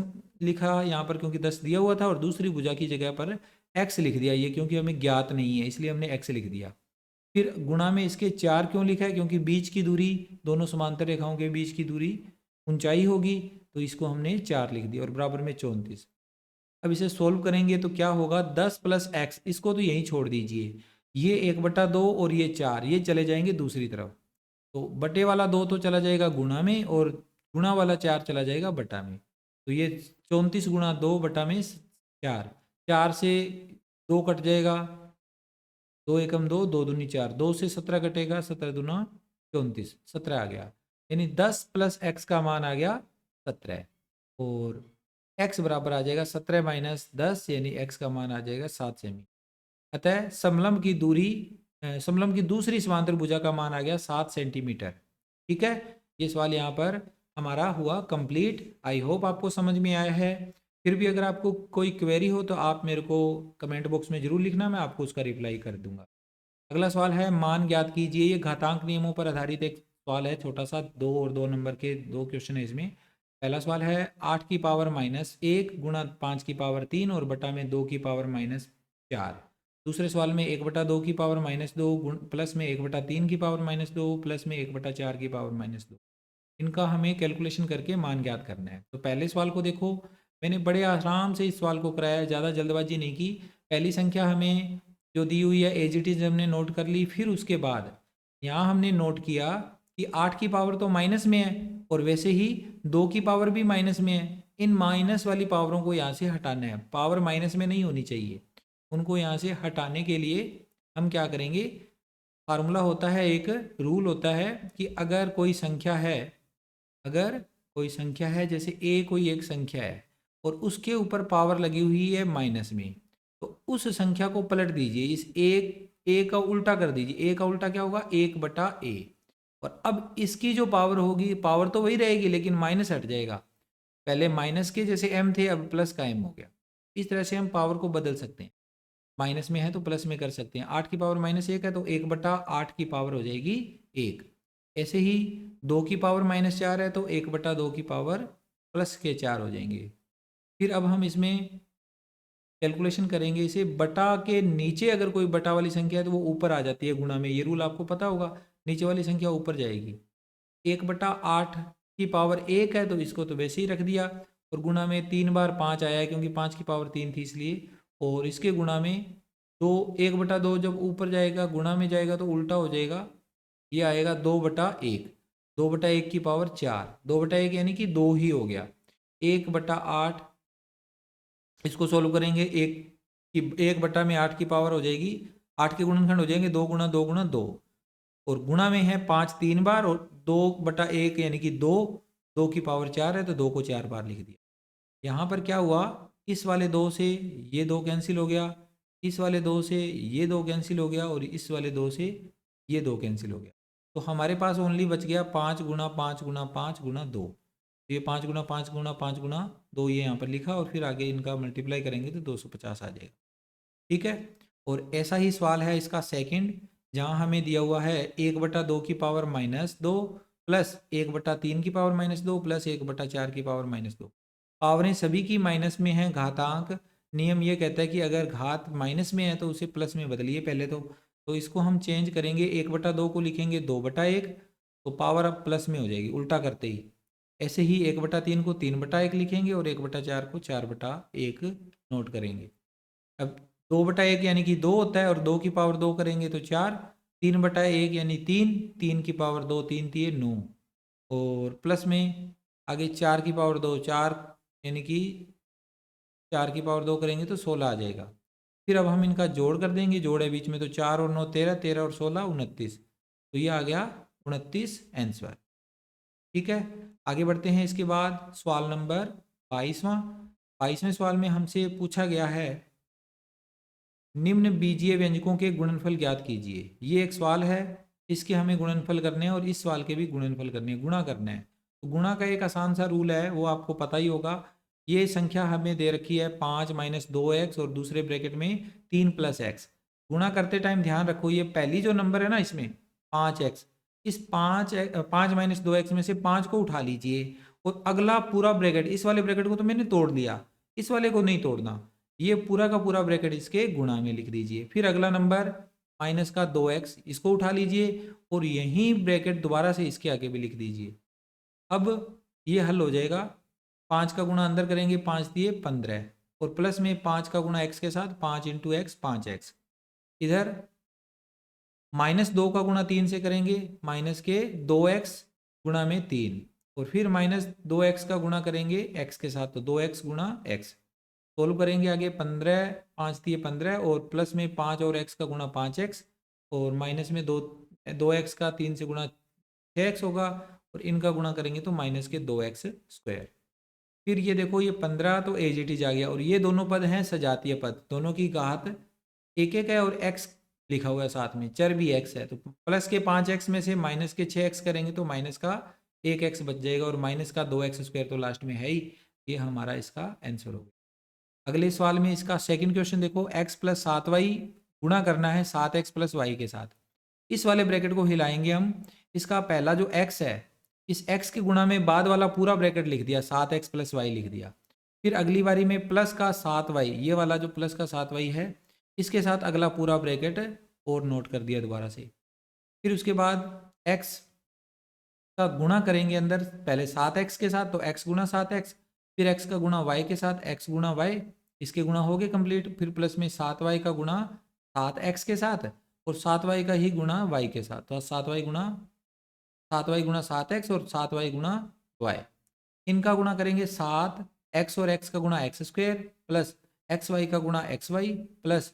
लिखा यहाँ पर क्योंकि 10 दिया हुआ था, और दूसरी भुजा की जगह पर x लिख दिया, ये क्योंकि हमें ज्ञात नहीं है इसलिए हमने x लिख दिया। फिर गुणा में इसके 4 क्यों लिखा है, क्योंकि बीच की दूरी, दोनों समांतर रेखाओं के बीच की दूरी ऊंचाई होगी, तो इसको हमने 4 लिख दिया, और बराबर में 34। अब इसे सोल्व करेंगे तो क्या होगा, 10 प्लस एक्स, इसको तो यहीं छोड़ दीजिए, ये 1/2 और ये 4 ये चले जाएंगे दूसरी तरफ, तो बटे वाला 2 तो चला जाएगा गुणा में, और गुणा वाला 4 चला जाएगा बटा में। तो ये 34 गुणा 2 बटा में 4, 4 से 2 कट जाएगा, 2 एकम 2, 2 दूनी 4, 2 से 17 कटेगा, 17 दूना 34, 17 आ गया, यानी 10 प्लस एक्स का मान आ गया 17, और x बराबर आ जाएगा 17 माइनस 10, यानी x का मान आ जाएगा 7 सेमी। अतः समलंब की दूरी, समलंब की दूसरी समांतर भुजा का मान आ गया 7 सेंटीमीटर। ठीक है, ये सवाल यहाँ पर हमारा हुआ कंप्लीट। आई होप आपको समझ में आया है। फिर भी अगर आपको कोई क्वेरी हो तो आप मेरे को कमेंट बॉक्स में जरूर लिखना, मैं आपको उसका रिप्लाई कर दूंगा। अगला सवाल है मान ज्ञात कीजिए। ये घातांक नियमों पर आधारित एक सवाल है, छोटा सा, 2 और 2 नंबर के 2 क्वेश्चन है इसमें। पहला सवाल है 8 की पावर -1 गुणा 5 की पावर 3 और बटा में 2 की पावर -4। दूसरे सवाल में 1/2 की पावर -2 प्लस में 1/3 की पावर -2 प्लस में 1/4 की पावर -2। इनका हमें कैलकुलेशन करके मान ज्ञात करना है। तो पहले सवाल को देखो, मैंने बड़े आराम से इस सवाल को कराया, ज़्यादा जल्दबाजी नहीं की। पहली संख्या हमें जो दी हुई है एज इट इज़ हमने नोट कर ली, फिर उसके बाद यहाँ हमने नोट किया कि 8 की पावर तो माइनस में है, और वैसे ही 2 की पावर भी माइनस में है। इन माइनस वाली पावरों को यहाँ से हटाना है, पावर माइनस में नहीं होनी चाहिए, उनको यहाँ से हटाने के लिए हम क्या करेंगे, फार्मूला होता है, एक रूल होता है कि अगर कोई संख्या है, अगर कोई संख्या है, जैसे ए कोई एक संख्या है और उसके ऊपर पावर लगी हुई है माइनस में, तो उस संख्या को पलट दीजिए, इस ए का उल्टा कर दीजिए। ए का उल्टा क्या होगा, 1/a, और अब इसकी जो पावर होगी, पावर तो वही रहेगी लेकिन माइनस हट जाएगा। पहले माइनस के जैसे m थे, अब प्लस का m हो गया। इस तरह से हम पावर को बदल सकते हैं, माइनस में है तो प्लस में कर सकते हैं। 8 की पावर -1 है तो 1/8 की पावर हो जाएगी 1। ऐसे ही 2 की पावर -4 है तो 1/2 की पावर +4 हो जाएंगे। फिर अब हम इसमें कैलकुलेशन करेंगे, इसे बटा के नीचे अगर कोई बटा वाली संख्या है तो वो ऊपर आ जाती है गुणा में, ये रूल आपको पता होगा, नीचे वाली संख्या ऊपर जाएगी। 1/8 की पावर 1 है तो इसको तो वैसे ही रख दिया, और गुणा में 3 बार 5 आया है क्योंकि 5 की पावर 3 थी इसलिए, और इसके गुणा में 2, 1/2 जब ऊपर जाएगा गुणा में जाएगा तो उल्टा हो जाएगा, ये आएगा 2/1, 2/1 की पावर 4, 2/1 यानी कि 2 ही हो गया। 1/8, इसको सोल्व करेंगे, 1/8 की पावर हो जाएगी, 8 के गुणनखंड हो जाएंगे 2 गुणा 2 गुणा 2, और गुणा में है 5 3 बार, और 2/1 यानी कि 2, 2 की पावर 4 है तो 2 को 4 बार लिख दिया। यहाँ पर क्या हुआ, इस वाले 2 से ये 2 कैंसिल हो गया, इस वाले 2 से ये 2 कैंसिल हो गया, और इस वाले 2 से ये 2 कैंसिल हो गया। तो हमारे पास ओनली बच गया 5 गुणा 5 गुणा 5 गुणा 2। तो ये 5 गुणा 5 गुणा 5 गुणा 2 ये यहाँ पर लिखा, और फिर आगे इनका मल्टीप्लाई करेंगे तो 250 आ जाएगा। ठीक है, और ऐसा ही सवाल है इसका सेकंड, जहाँ हमें दिया हुआ है 1/2 की पावर -2 प्लस 1/3 की पावर -2 प्लस 1/4 की पावर -2। पावरें सभी की माइनस में हैं, घातांक नियम ये कहता है कि अगर घात माइनस में है तो उसे प्लस में बदलिए पहले तो इसको हम चेंज करेंगे, 1/2 को लिखेंगे 2/1, तो पावर अब प्लस में हो जाएगी उल्टा करते ही। ऐसे ही 1/3 को 3/1 लिखेंगे और 1/4 को 4/1 नोट करेंगे। अब 2/1 यानी कि 2 होता है और 2 की पावर 2 करेंगे तो 4, 3/1 यानी 3, 3 की पावर 2, 3 3 9, और प्लस में आगे 4 की पावर 2 4, यानी कि 4 की पावर 2 करेंगे तो 16 आ जाएगा। फिर अब हम इनका जोड़ कर देंगे, जोड़ है बीच में तो 4 और 9 13, 13 और 16 29, तो ये आ गया 29 आंसर। ठीक है, आगे बढ़ते हैं। इसके बाद सवाल नंबर 22वां। 22वें सवाल में हमसे पूछा गया है निम्न बीजीय व्यंजकों के गुणनफल ज्ञात कीजिए। ये एक सवाल है, इसके हमें गुणनफल करने हैं और इस सवाल के भी गुणनफल करने हैं, गुणा करना है। तो गुणा का एक आसान सा रूल है, वो आपको पता ही होगा। ये संख्या हमें दे रखी है 5 - 2x और दूसरे ब्रैकेट में 3 + x। गुणा करते टाइम ध्यान रखो, ये पहली जो नंबर है ना इसमें 5x, इस 5 - 2x में से 5 को उठा लीजिए और अगला पूरा ब्रैकेट, इस वाले ब्रैकेट को तो मैंने तोड़ दिया, इस वाले को नहीं तोड़ना, ये पूरा का पूरा ब्रैकेट इसके गुणा में लिख दीजिए। फिर अगला नंबर माइनस का 2x, इसको उठा लीजिए और यही ब्रैकेट दोबारा से इसके आगे भी लिख दीजिए। अब ये हल हो जाएगा, 5 का गुणा अंदर करेंगे, 5 दिए 15, और प्लस में 5 का गुणा x के साथ 5 × x 5x। इधर -2 का गुणा 3 से करेंगे, माइनस के 2x गुणा में 3, और फिर -2x का गुणा करेंगे x के साथ तो 2x गुणा x। सोल्व करेंगे आगे, 15 5 दिए 15, और प्लस में 5 और x का गुणा 5x, और माइनस में 2x का 3 से गुणा 6x होगा, और इनका गुणा करेंगे तो माइनस के 2x²। फिर ये देखो, ये 15 तो एज इट इज आ गया, और ये दोनों पद हैं सजातीय पद, दोनों की घात एक एक है और x लिखा हुआ है साथ में, चर भी x है, तो प्लस के 5x में से माइनस के 6x करेंगे तो माइनस का 1x बच जाएगा, और माइनस का 2x² तो लास्ट में है ही। ये हमारा इसका आंसर होगा। अगले सवाल में इसका सेकंड क्वेश्चन देखो, x + 7y गुणा करना है 7x + y के साथ। इस वाले ब्रैकेट को हिलाएंगे हम, इसका पहला जो x है, इस x के गुणा में बाद वाला पूरा ब्रैकेट लिख दिया, 7x + y लिख दिया। फिर अगली बारी में प्लस का 7y, ये वाला जो प्लस का 7y है, इसके साथ अगला पूरा ब्रैकेट और नोट कर दिया दोबारा से। फिर उसके बाद x का गुणा करेंगे अंदर, पहले 7x के साथ तो x गुणा 7x, फिर x का गुणा y के साथ x गुणा y, इसके गुणा हो गए कंप्लीट। फिर प्लस में 7y का गुणा 7x के साथ, और 7y का ही गुणा y के साथ, तो 7y गुणा 7x और 7y गुणा y। इनका गुणा करेंगे 7x और x का गुणा x² प्लस xy का गुणा xy प्लस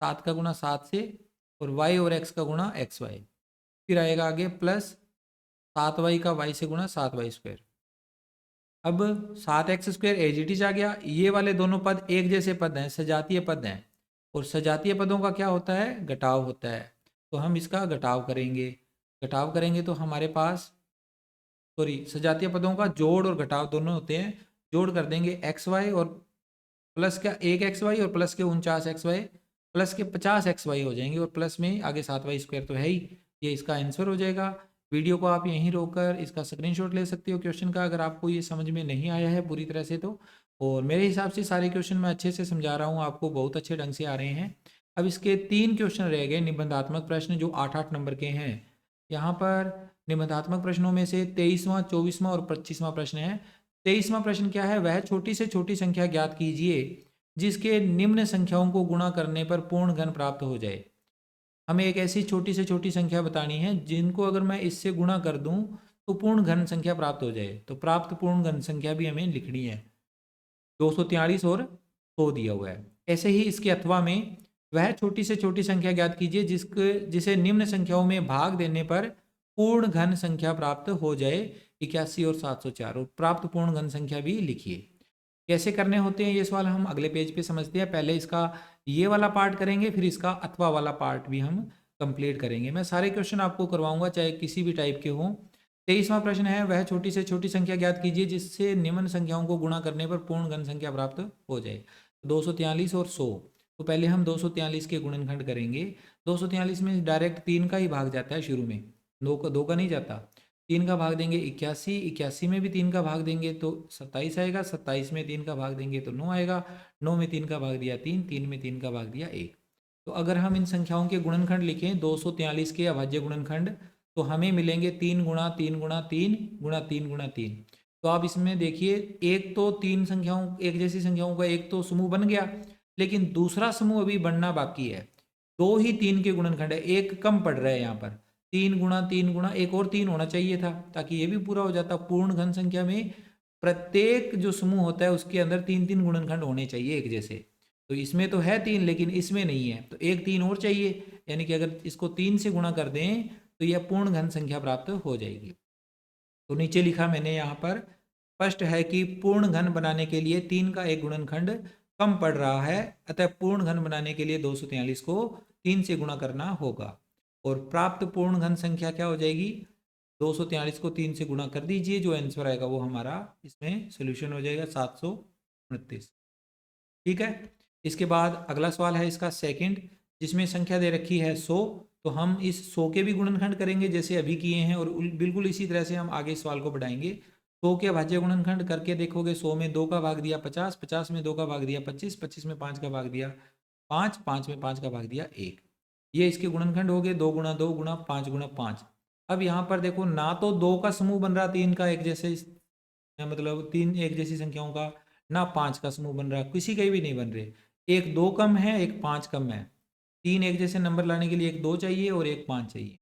7 का गुणा 7 से, और y और x का गुणा xy। फिर आएगा आगे प्लस 7y का y से गुणा 7y²। अब 7x² एज इट इज आ गया। ये वाले दोनों पद एक जैसे पद हैं, सजातीय पद हैं, और सजातीय पदों का क्या होता है, घटाव होता है। तो हम इसका घटाव करेंगे, घटाव करेंगे तो हमारे पास, सॉरी, सजातीय पदों का जोड़ और घटाव दोनों होते हैं। जोड़ कर देंगे xy और प्लस का 1xy और प्लस के 49xy प्लस के 50xy हो जाएंगे, और प्लस में आगे 7y² तो है ही। ये इसका आंसर हो जाएगा। वीडियो को आप यहीं रोककर इसका स्क्रीनशॉट ले सकते हो क्वेश्चन का, अगर आपको ये समझ में नहीं आया है पूरी तरह से तो। और मेरे हिसाब से सारे क्वेश्चन मैं अच्छे से समझा रहा हूँ, आपको बहुत अच्छे ढंग से आ रहे हैं। अब इसके 3 क्वेश्चन रह गए निबंधात्मक प्रश्न, जो 8-8 नंबर के हैं। यहाँ पर निबंधात्मक प्रश्नों में से 23वां, 24वां और 25वां प्रश्न है। 23वां प्रश्न क्या है, वह छोटी से छोटी संख्या ज्ञात कीजिए जिसके निम्न संख्याओं को गुणा करने पर पूर्ण घन प्राप्त हो जाए। हमें एक ऐसी छोटी से छोटी संख्या बतानी है जिनको अगर मैं इससे गुणा कर दूं तो पूर्ण घन संख्या प्राप्त हो जाए। तो प्राप्त पूर्ण घन संख्या भी हमें लिखनी है, 243 और 100 दिया हुआ है। ऐसे ही इसके अथवा में वह छोटी से छोटी संख्या ज्ञात कीजिए जिसे निम्न संख्याओं में भाग देने पर पूर्ण घन संख्या प्राप्त हो जाए, 81 और 704, और प्राप्त पूर्ण घन संख्या भी लिखिए। कैसे करने होते हैं ये सवाल हम अगले पेज पे समझते हैं। पहले इसका ये वाला पार्ट करेंगे, फिर इसका अथवा वाला पार्ट भी हम कंप्लीट करेंगे। मैं सारे क्वेश्चन आपको करवाऊंगा, चाहे किसी भी टाइप के हों। 23वां प्रश्न है, वह छोटी से छोटी संख्या ज्ञात कीजिए जिससे निम्न संख्याओं को गुणा करने पर पूर्ण घन संख्या प्राप्त हो जाए। 243 और 100, तो पहले हम 243 के गुणनखंड करेंगे। 243 में डायरेक्ट 3 का ही भाग जाता है शुरू में, 2 का नहीं जाता। 3 का भाग देंगे 81, 81 में भी 3 का भाग देंगे तो 27 आएगा, 27 में 3 का भाग देंगे तो 9 आएगा, 9 में 3 का भाग दिया 3, 3 में 3 का भाग दिया 1। तो अगर हम इन संख्याओं के गुणनखंड लिखें 243 के अभाज्य गुणनखंड, तो हमें मिलेंगे 3 गुणा 3 गुणा 3 गुणा 3 गुणा 3। तो आप इसमें देखिए, एक तो तीन संख्याओं, एक जैसी संख्याओं का एक तो समूह बन गया, लेकिन दूसरा समूह अभी बनना बाकी है। दो ही 3 के गुणनखंड है, एक कम पड़ रहा है यहाँ पर। 3 गुणा एक और 3 होना चाहिए था, ताकि ये भी पूरा हो जाता। पूर्ण घन संख्या में प्रत्येक जो समूह होता है उसके अंदर 3 गुणनखंड होने चाहिए एक जैसे। तो इसमें तो है 3, लेकिन इसमें नहीं है, तो एक 3 और चाहिए। यानी कि अगर इसको 3 से गुणा कर दें तो यह पूर्ण घन संख्या प्राप्त हो जाएगी। तो नीचे लिखा मैंने यहाँ पर, स्पष्ट है कि पूर्ण घन बनाने के लिए 3 का एक गुणनखंड कम पड़ रहा है, अतः पूर्ण घन बनाने के लिए 243 को 3 से गुणा करना होगा। और प्राप्त पूर्ण घन संख्या क्या हो जाएगी, 243 को 3 से गुणा कर दीजिए, जो आंसर आएगा वो हमारा इसमें सोल्यूशन हो जाएगा 729। ठीक है। इसके बाद अगला सवाल है इसका सेकंड, जिसमें संख्या दे रखी है 100। तो हम इस 100 के भी गुणनखंड करेंगे जैसे अभी किए हैं, और बिल्कुल इसी तरह से हम आगे इस सवाल को बढ़ाएंगे। 100 के अभाज्य गुणनखंड करके देखोगे, 100 में 2 का भाग दिया 50, 50 में 2 का भाग दिया 25, 25 में 5 का भाग दिया 5, 5 में 5 का भाग दिया 1। ये इसके गुणनखंड हो गए, 2 गुणा 2 गुणा 5 गुणा 5। अब यहाँ पर देखो, ना तो 2 का समूह बन रहा 3 का एक जैसे, मतलब 3 एक जैसी संख्याओं का, ना 5 का समूह बन रहा, किसी के भी नहीं बन रहे। एक 2 कम है, एक 5 कम है। 3 एक जैसे नंबर लाने के लिए एक 2 चाहिए और एक 5 चाहिए।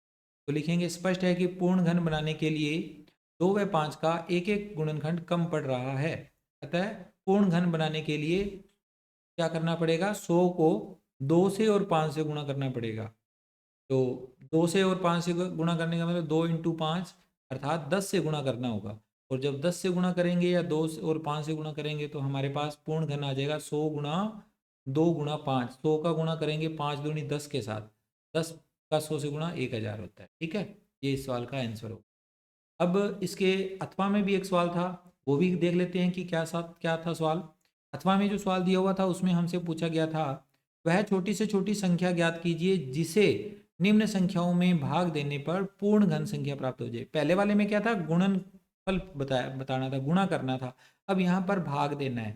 तो लिखेंगे, स्पष्ट है कि पूर्ण घन बनाने के लिए 2 व 5 का एक एक गुणनखंड कम पड़ रहा है, अतः पूर्ण घन बनाने के लिए क्या करना पड़ेगा, 100 को 2 से और 5 से गुणा करना पड़ेगा। तो 2 से और 5 से गुणा करने का मतलब 2 इंटू 5 अर्थात 10 से गुणा करना होगा। और जब 10 से गुणा करेंगे या 2 और 5 से गुणा करेंगे तो हमारे पास पूर्ण घन आ जाएगा 100 गुणा 2 गुणा 5। 100 का गुणा करेंगे 5 दूनी 10 के साथ, 10 का 100 से गुणा 1000 होता है। ठीक है, ये इस सवाल का आंसर हो। अब इसके अथवा में भी एक सवाल था, वो भी देख लेते हैं कि क्या था सवाल। अथवा में जो सवाल दिया हुआ था उसमें हमसे पूछा गया था, वह छोटी से छोटी संख्या ज्ञात कीजिए जिसे निम्न संख्याओं में भाग देने पर पूर्ण घन संख्या प्राप्त हो जाए। पहले वाले में क्या था, गुणनफल बताना था, गुणा करना था। अब यहाँ पर भाग देना है,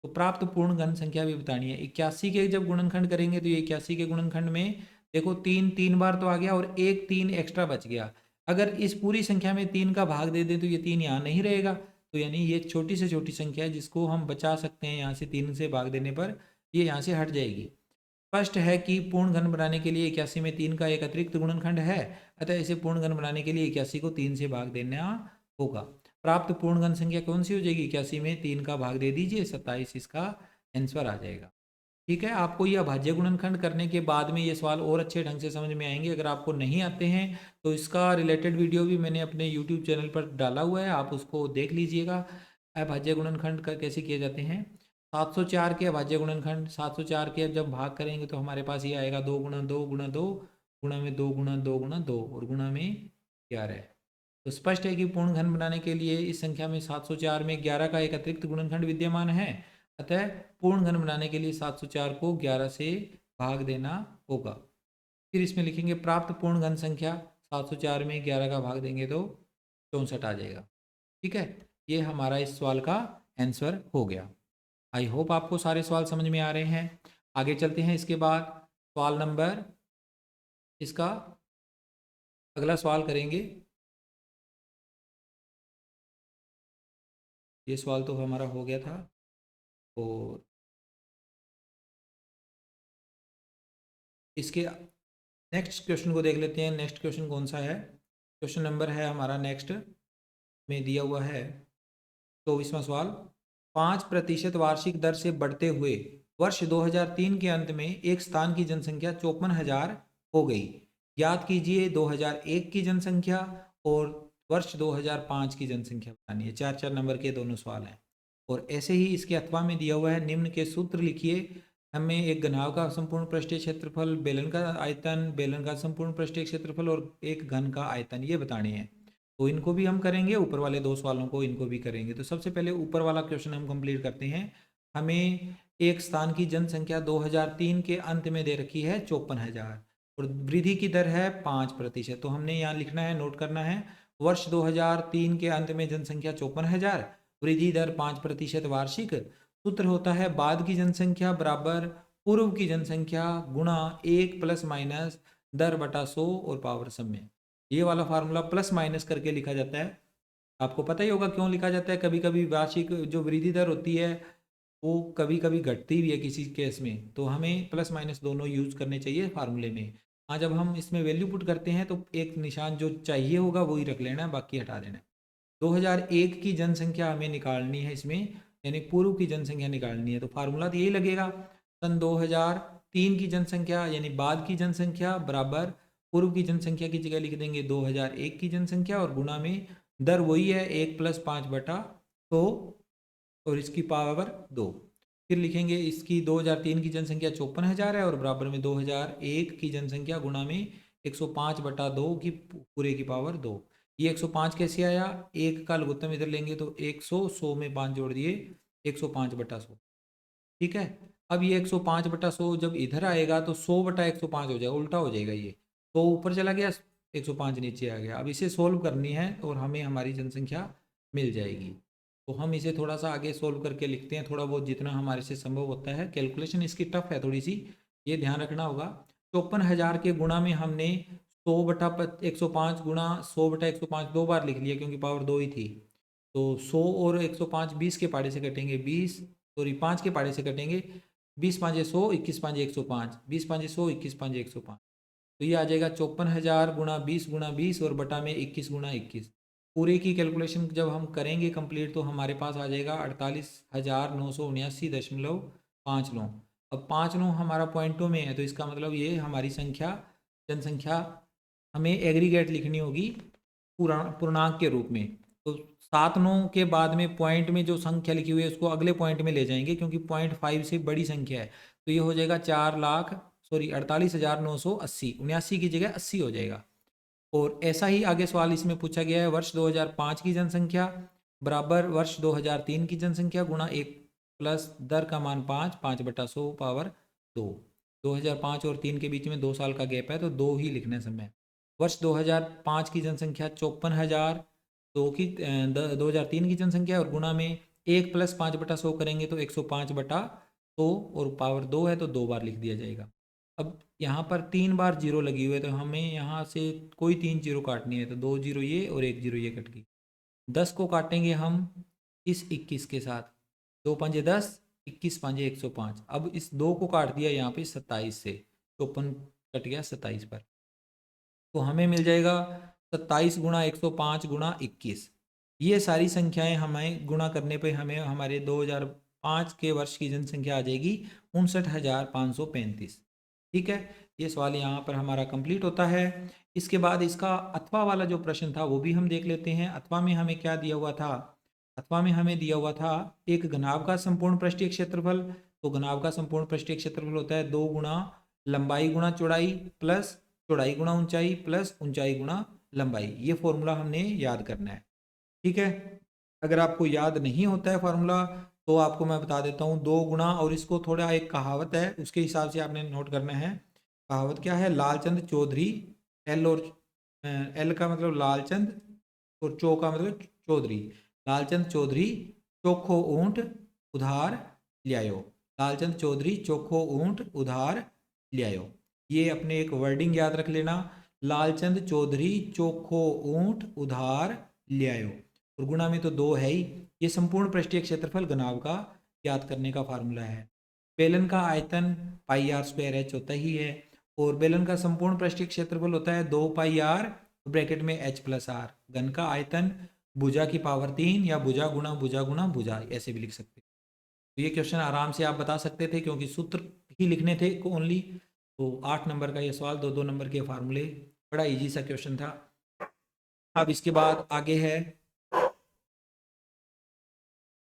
तो प्राप्त पूर्ण घन संख्या भी बतानी है। 81 के जब गुणनखंड करेंगे तो ये 81 के गुणनखंड में देखो 3 3 बार तो आ गया और एक 3 एक्स्ट्रा बच गया। अगर इस पूरी संख्या में 3 का भाग दे दें तो ये 3 यहाँ नहीं रहेगा। तो यानी ये छोटी से छोटी संख्या है जिसको हम बचा सकते हैं, यहाँ से 3 से भाग देने पर ये यहाँ से हट जाएगी। स्पष्ट है कि पूर्ण घन बनाने के लिए 81 में 3 का एक अतिरिक्त गुणनखंड है, अतः इसे पूर्ण घन बनाने के लिए 81 को 3 से भाग देना होगा। प्राप्त पूर्ण घन संख्या कौन सी हो जाएगी, 81 में 3 का भाग दे दीजिए, 27 इसका आंसर आ जाएगा। ठीक है, आपको ये अभाज्य गुणनखंड करने के बाद में ये सवाल और अच्छे ढंग से समझ में आएंगे। अगर आपको नहीं आते हैं तो इसका रिलेटेड वीडियो भी मैंने अपने यूट्यूब चैनल पर डाला हुआ है, आप उसको देख लीजिएगा। अभाज्य गुणनखंड कैसे किए जाते हैं। 704 के अभाज्य गुणनखंड, 704 के जब भाग करेंगे तो हमारे पास ये आएगा 2 गुणा 2 गुणा 2 गुणा में 2 गुणा 2 गुणा 2 और गुणा में 11। तो स्पष्ट है कि पूर्ण घन बनाने के लिए इस संख्या में 704 में 11 का एक अतिरिक्त गुणनखंड विद्यमान है, अतः पूर्ण घन बनाने के लिए 704 को 11 से भाग देना होगा। फिर इसमें लिखेंगे प्राप्त पूर्ण घन संख्या, 704 में 11 का भाग देंगे तो 64 आ जाएगा। ठीक है, ये हमारा इस सवाल का आंसर हो गया। आई होप आपको सारे सवाल समझ में आ रहे हैं। आगे चलते हैं। इसके बाद सवाल नंबर, इसका अगला सवाल करेंगे। ये सवाल तो हमारा हो गया था। और इसके नेक्स्ट क्वेश्चन को देख लेते हैं। नेक्स्ट क्वेश्चन कौन सा है, क्वेश्चन नंबर है हमारा नेक्स्ट में दिया हुआ है 24वां सवाल। 5% वार्षिक दर से बढ़ते हुए वर्ष 2003 के अंत में एक स्थान की जनसंख्या 54,000 हो गई। ज्ञात कीजिए 2001 की जनसंख्या और वर्ष 2005 की जनसंख्या बतानी है। 4 नंबर के दोनों सवाल हैं। और ऐसे ही इसके अथवा में दिया हुआ है, निम्न के सूत्र लिखिए। हमें एक घनाभ का संपूर्ण पृष्ठीय क्षेत्रफल, बेलन का आयतन, बेलन का संपूर्ण पृष्ठीय क्षेत्रफल और एक घन का आयतन ये बताने हैं। तो इनको भी हम करेंगे, ऊपर वाले 2 सवालों को इनको भी करेंगे। तो सबसे पहले ऊपर वाला क्वेश्चन हम कंप्लीट करते हैं। हमें एक स्थान की जनसंख्या 2003 के अंत में दे रखी है 54,000 और वृद्धि की दर है 5%। तो हमने यहाँ लिखना है, नोट करना है वर्ष 2003 के अंत में जनसंख्या 54,000, वृद्धि दर 5% वार्षिक। सूत्र होता है बाद की जनसंख्या बराबर पूर्व की जनसंख्या गुणा 1 प्लस माइनस दर बटा 100 और पावर समय। ये वाला फार्मूला प्लस माइनस करके लिखा जाता है। आपको पता ही होगा क्यों लिखा जाता है। कभी कभी वार्षिक जो वृद्धि दर होती है वो कभी कभी घटती भी है किसी केस में, तो हमें प्लस माइनस दोनों यूज करने चाहिए फार्मूले में। हाँ, जब हम इसमें वैल्यू पुट करते हैं तो एक निशान जो चाहिए होगा वही रख लेना है, बाकी हटा देना है। 2001 की जनसंख्या हमें निकालनी है इसमें, यानी पूर्व की जनसंख्या निकालनी है, तो फार्मूला तो यही लगेगा। सन 2003 की जनसंख्या यानी बाद की जनसंख्या बराबर पूर्व की जनसंख्या की जगह लिख देंगे 2001 की जनसंख्या और गुणा में दर वही है 1+5/100 और इसकी पावर 2। फिर लिखेंगे इसकी 2003 की जनसंख्या 54,000 है और बराबर में 2001 की जनसंख्या गुणा में 105/2 की पूरे की पावर 2। ये 105 कैसे आया, एक का लघुत्तम इधर लेंगे तो 100 में 5 जोड़ दिए 105/100। ठीक है, अब ये 105/100 जब इधर आएगा तो 100/105 हो जाएगा, उल्टा हो जाएगा ये, तो ऊपर चला गया 105 नीचे आ गया। अब इसे सोल्व करनी है और हमें हमारी जनसंख्या मिल जाएगी। तो हम इसे थोड़ा सा आगे सोल्व करके लिखते हैं, थोड़ा बहुत जितना हमारे से संभव होता है। कैलकुलेशन इसकी टफ है थोड़ी सी, ये ध्यान रखना होगा। 54,000 के गुणा में हमने 100/105 गुणा 100/105 दो बार लिख लिया क्योंकि पावर 2 ही थी। तो 100 और 105 20 के पाड़े से कटेंगे 20, सॉरी 5 के पाड़े से कटेंगे 20 5 100, 21 5 105, 20 5 100, 21 5 105। तो ये आ जाएगा 54,000 गुणा 20 और बटा में 21 गुणा 21। पूरे की कैलकुलेशन जब हम करेंगे कंप्लीट तो हमारे पास आ जाएगा 48,979.59। अब 5 9 हमारा पॉइंटों में है तो इसका मतलब ये हमारी संख्या जनसंख्या हमें एग्रीगेट लिखनी होगी पूर्णांक के रूप में। तो 7 9 के बाद में पॉइंट में जो संख्या लिखी हुई है उसको अगले पॉइंट में ले जाएंगे क्योंकि 0.5 से बड़ी संख्या है, तो ये हो जाएगा 48,980, 79 की जगह 80 हो जाएगा। और ऐसा ही आगे सवाल इसमें पूछा गया है, वर्ष 2005 की जनसंख्या बराबर वर्ष 2003 की जनसंख्या गुणा 1 प्लस दर का मान 5, 5/100 पावर 2। 2005 और 3 के बीच में 2 साल का गैप है तो 2 ही लिखने समय। वर्ष 2005 की जनसंख्या 54,000, 2003 की जनसंख्या और गुणा में 1 + 5/100 करेंगे तो 105/100 और पावर 2 है तो 2 बार लिख दिया जाएगा। अब यहाँ पर 3 बार जीरो लगी हुई है तो हमें यहाँ से कोई 3 जीरो काटनी है, तो 2 जीरो ये और 1 जीरो ये कट गई। 10 को काटेंगे हम इस 21 के साथ, 2 पंजे 10, 21 पंजे 105। अब इस 2 को काट दिया यहाँ पे 27 से, 54 कट गया 27 पर, तो हमें मिल जाएगा 27 गुणा 105 गुणा 21। ये सारी संख्याएं हमें गुणा करने पे हमें हमारे 2005 के वर्ष की जनसंख्या आ जाएगी 59,535। ठीक है, ये सवाल यहाँ पर हमारा कंप्लीट होता है। इसके बाद इसका अथवा वाला जो प्रश्न था वो भी हम देख लेते हैं। अथवा में हमें क्या दिया हुआ था, अथवा में हमें दिया हुआ था एक घनाभ का संपूर्ण पृष्ठीय क्षेत्रफल। तो घनाभ का संपूर्ण पृष्ठीय क्षेत्रफल होता है 2 गुणा लंबाई गुणा चौड़ाई प्लस चौड़ाई गुणा ऊंचाई प्लस ऊंचाई गुणा लंबाई। ये फॉर्मूला हमने याद करना है। ठीक है, अगर आपको याद नहीं होता है फार्मूला तो आपको मैं बता देता हूँ, 2 गुणा और इसको थोड़ा एक कहावत है उसके हिसाब से आपने नोट करना है। कहावत क्या है, लालचंद चौधरी, एल और एल का मतलब लालचंद और चौ का मतलब चौधरी। लालचंद चौधरी चोखो ऊंट उधार लियायो। लालचंद चौधरी चोखो ऊंट उधार लियायो। ये अपने एक वर्डिंग याद रख लेना, लालचंद चौधरी चोखो ऊंट उधार लियायो और गुणा में तो 2 है ही। ये संपूर्ण पृष्ठीय क्षेत्रफल घनाभ का याद करने का फार्मूला है। बेलन का आयतन πr² होता ही है और बेलन का संपूर्ण पृष्ठीय क्षेत्रफल होता है 2πr ब्रैकेट में h+r। घन का आयतन भुजा की पावर 3 या भुजा गुणा भुजा ऐसे भी लिख सकते। तो ये क्वेश्चन आराम से आप बता सकते थे क्योंकि सूत्र ही लिखने थे ओनली। तो 8 नंबर का ये सवाल, 2 2 नंबर के फार्मूले, बड़ा इजी सा क्वेश्चन था। अब इसके बाद आगे है,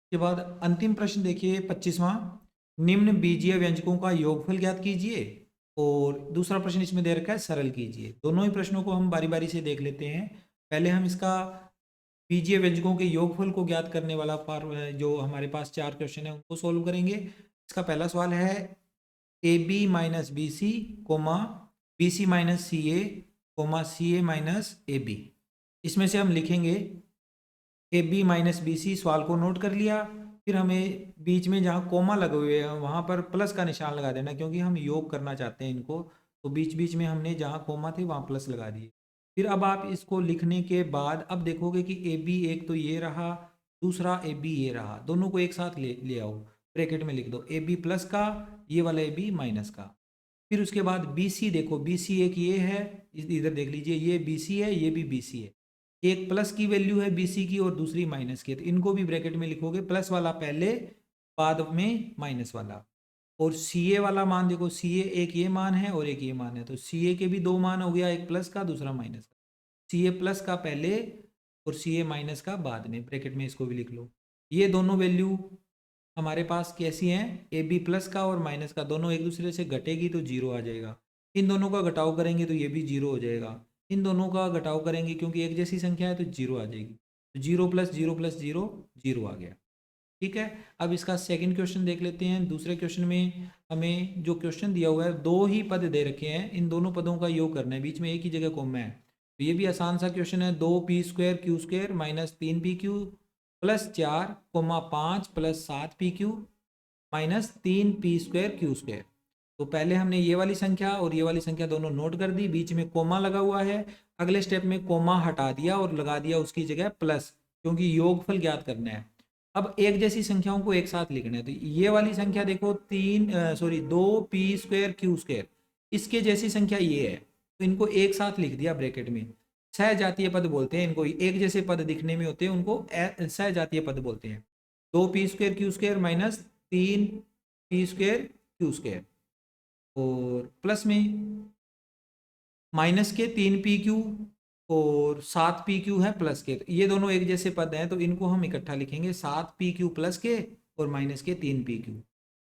इसके बाद अंतिम प्रश्न देखिए 25वां, निम्न बीजीय व्यंजकों का योगफल ज्ञात कीजिए। और दूसरा प्रश्न इसमें दे रखा है सरल कीजिए। दोनों ही प्रश्नों को हम बारी बारी से देख लेते हैं। पहले हम इसका बीजीय व्यंजकों के योगफल को ज्ञात करने वाला जो हमारे पास 4 क्वेश्चन है उनको सोल्व करेंगे। इसका पहला सवाल है AB - BC, BC - CA, CA - AB। इसमें से हम लिखेंगे A B minus B C, सवाल को नोट कर लिया। फिर हमें बीच में जहाँ कोमा लगे हुए हैं वहाँ पर प्लस का निशान लगा देना, क्योंकि हम योग करना चाहते हैं इनको, तो बीच बीच में हमने जहाँ कोमा थे वहाँ प्लस लगा दिए। फिर अब आप इसको लिखने के बाद अब देखोगे कि ए बी एक तो ये रहा, दूसरा ए बी ये रहा, दोनों को एक साथ ले ले आओ, ब्रैकेट में लिख दो ए बी प्लस का, ये वाला ए बी माइनस का। फिर उसके बाद बी सी देखो, बी सी एक ये है, इधर देख लीजिए, ये बी सी है, ये भी बी सी है। एक प्लस की वैल्यू है बी सी की और दूसरी माइनस की है, तो इनको भी ब्रैकेट में लिखोगे, प्लस वाला पहले, बाद में माइनस वाला। और सी ए वाला मान देखो, सी ए एक ये मान है और एक ये मान है, तो सी ए के भी दो मान हो गया, एक प्लस का दूसरा माइनस का। सी ए प्लस का पहले और सी ए माइनस का बाद में, ब्रैकेट में इसको भी लिख लो। ये दोनों वैल्यू हमारे पास कैसी हैं, ए बी प्लस का और माइनस का दोनों एक दूसरे से घटेगी तो जीरो आ जाएगा। इन दोनों का घटाव करेंगे तो ये भी जीरो हो जाएगा। इन दोनों का घटाव करेंगे क्योंकि एक जैसी संख्या है तो जीरो आ जाएगी, तो zero plus zero plus zero, zero आ गया। ठीक है, अब इसका सेकंड क्वेश्चन देख लेते हैं। दूसरे क्वेश्चन में हमें जो क्वेश्चन दिया हुआ है, दो ही पद दे रखे हैं, इन दोनों पदों का योग करना है, बीच में एक ही जगह कॉमा है, तो ये भी आसान सा क्वेश्चन है। 2p² minus 3pq plus 4, 5 plus 7pq minus 3p²q²। तो पहले हमने ये वाली संख्या और ये वाली संख्या दोनों नोट कर दी, बीच में कोमा लगा हुआ है। अगले स्टेप में कोमा हटा दिया और लगा दिया उसकी जगह प्लस, क्योंकि योगफल ज्ञात करना है। अब एक जैसी संख्याओं को एक साथ लिखना है, तो ये वाली संख्या देखो 2p²q², इसके जैसी संख्या ये है, तो इनको एक साथ लिख दिया ब्रैकेट में। सहजातीय पद बोलते हैं इनको, एक जैसे पद दिखने में होते हैं उनको सहजातीय पद बोलते हैं। 2p²q² माइनस 3p²q², और प्लस में माइनस के 3pq और 7pq है प्लस के, तो ये दोनों एक जैसे पद हैं तो इनको हम इकट्ठा लिखेंगे, 7pq प्लस के और माइनस के 3pq,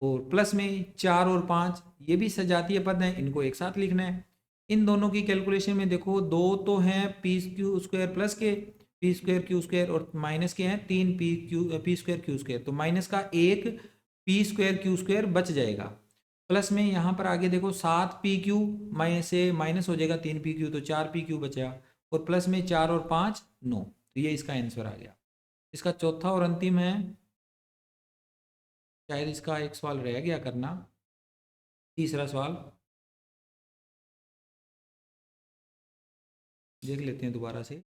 और प्लस में 4 और 5 ये भी सजातीय पद हैं, इनको एक साथ लिखना है। इन दोनों की कैलकुलेशन में देखो, दो तो हैं p² प्लस के p²q² और माइनस के हैं 3p²q², तो माइनस का एक p²q² बच जाएगा। प्लस में यहाँ पर आगे देखो 7pq माइनस से माइनस हो जाएगा 3pq, तो 4pq बचा, और प्लस में 4 और 5 9, तो ये इसका आंसर आ गया। इसका चौथा और अंतिम है, शायद इसका एक सवाल रह गया करना, तीसरा सवाल देख लेते हैं दोबारा से।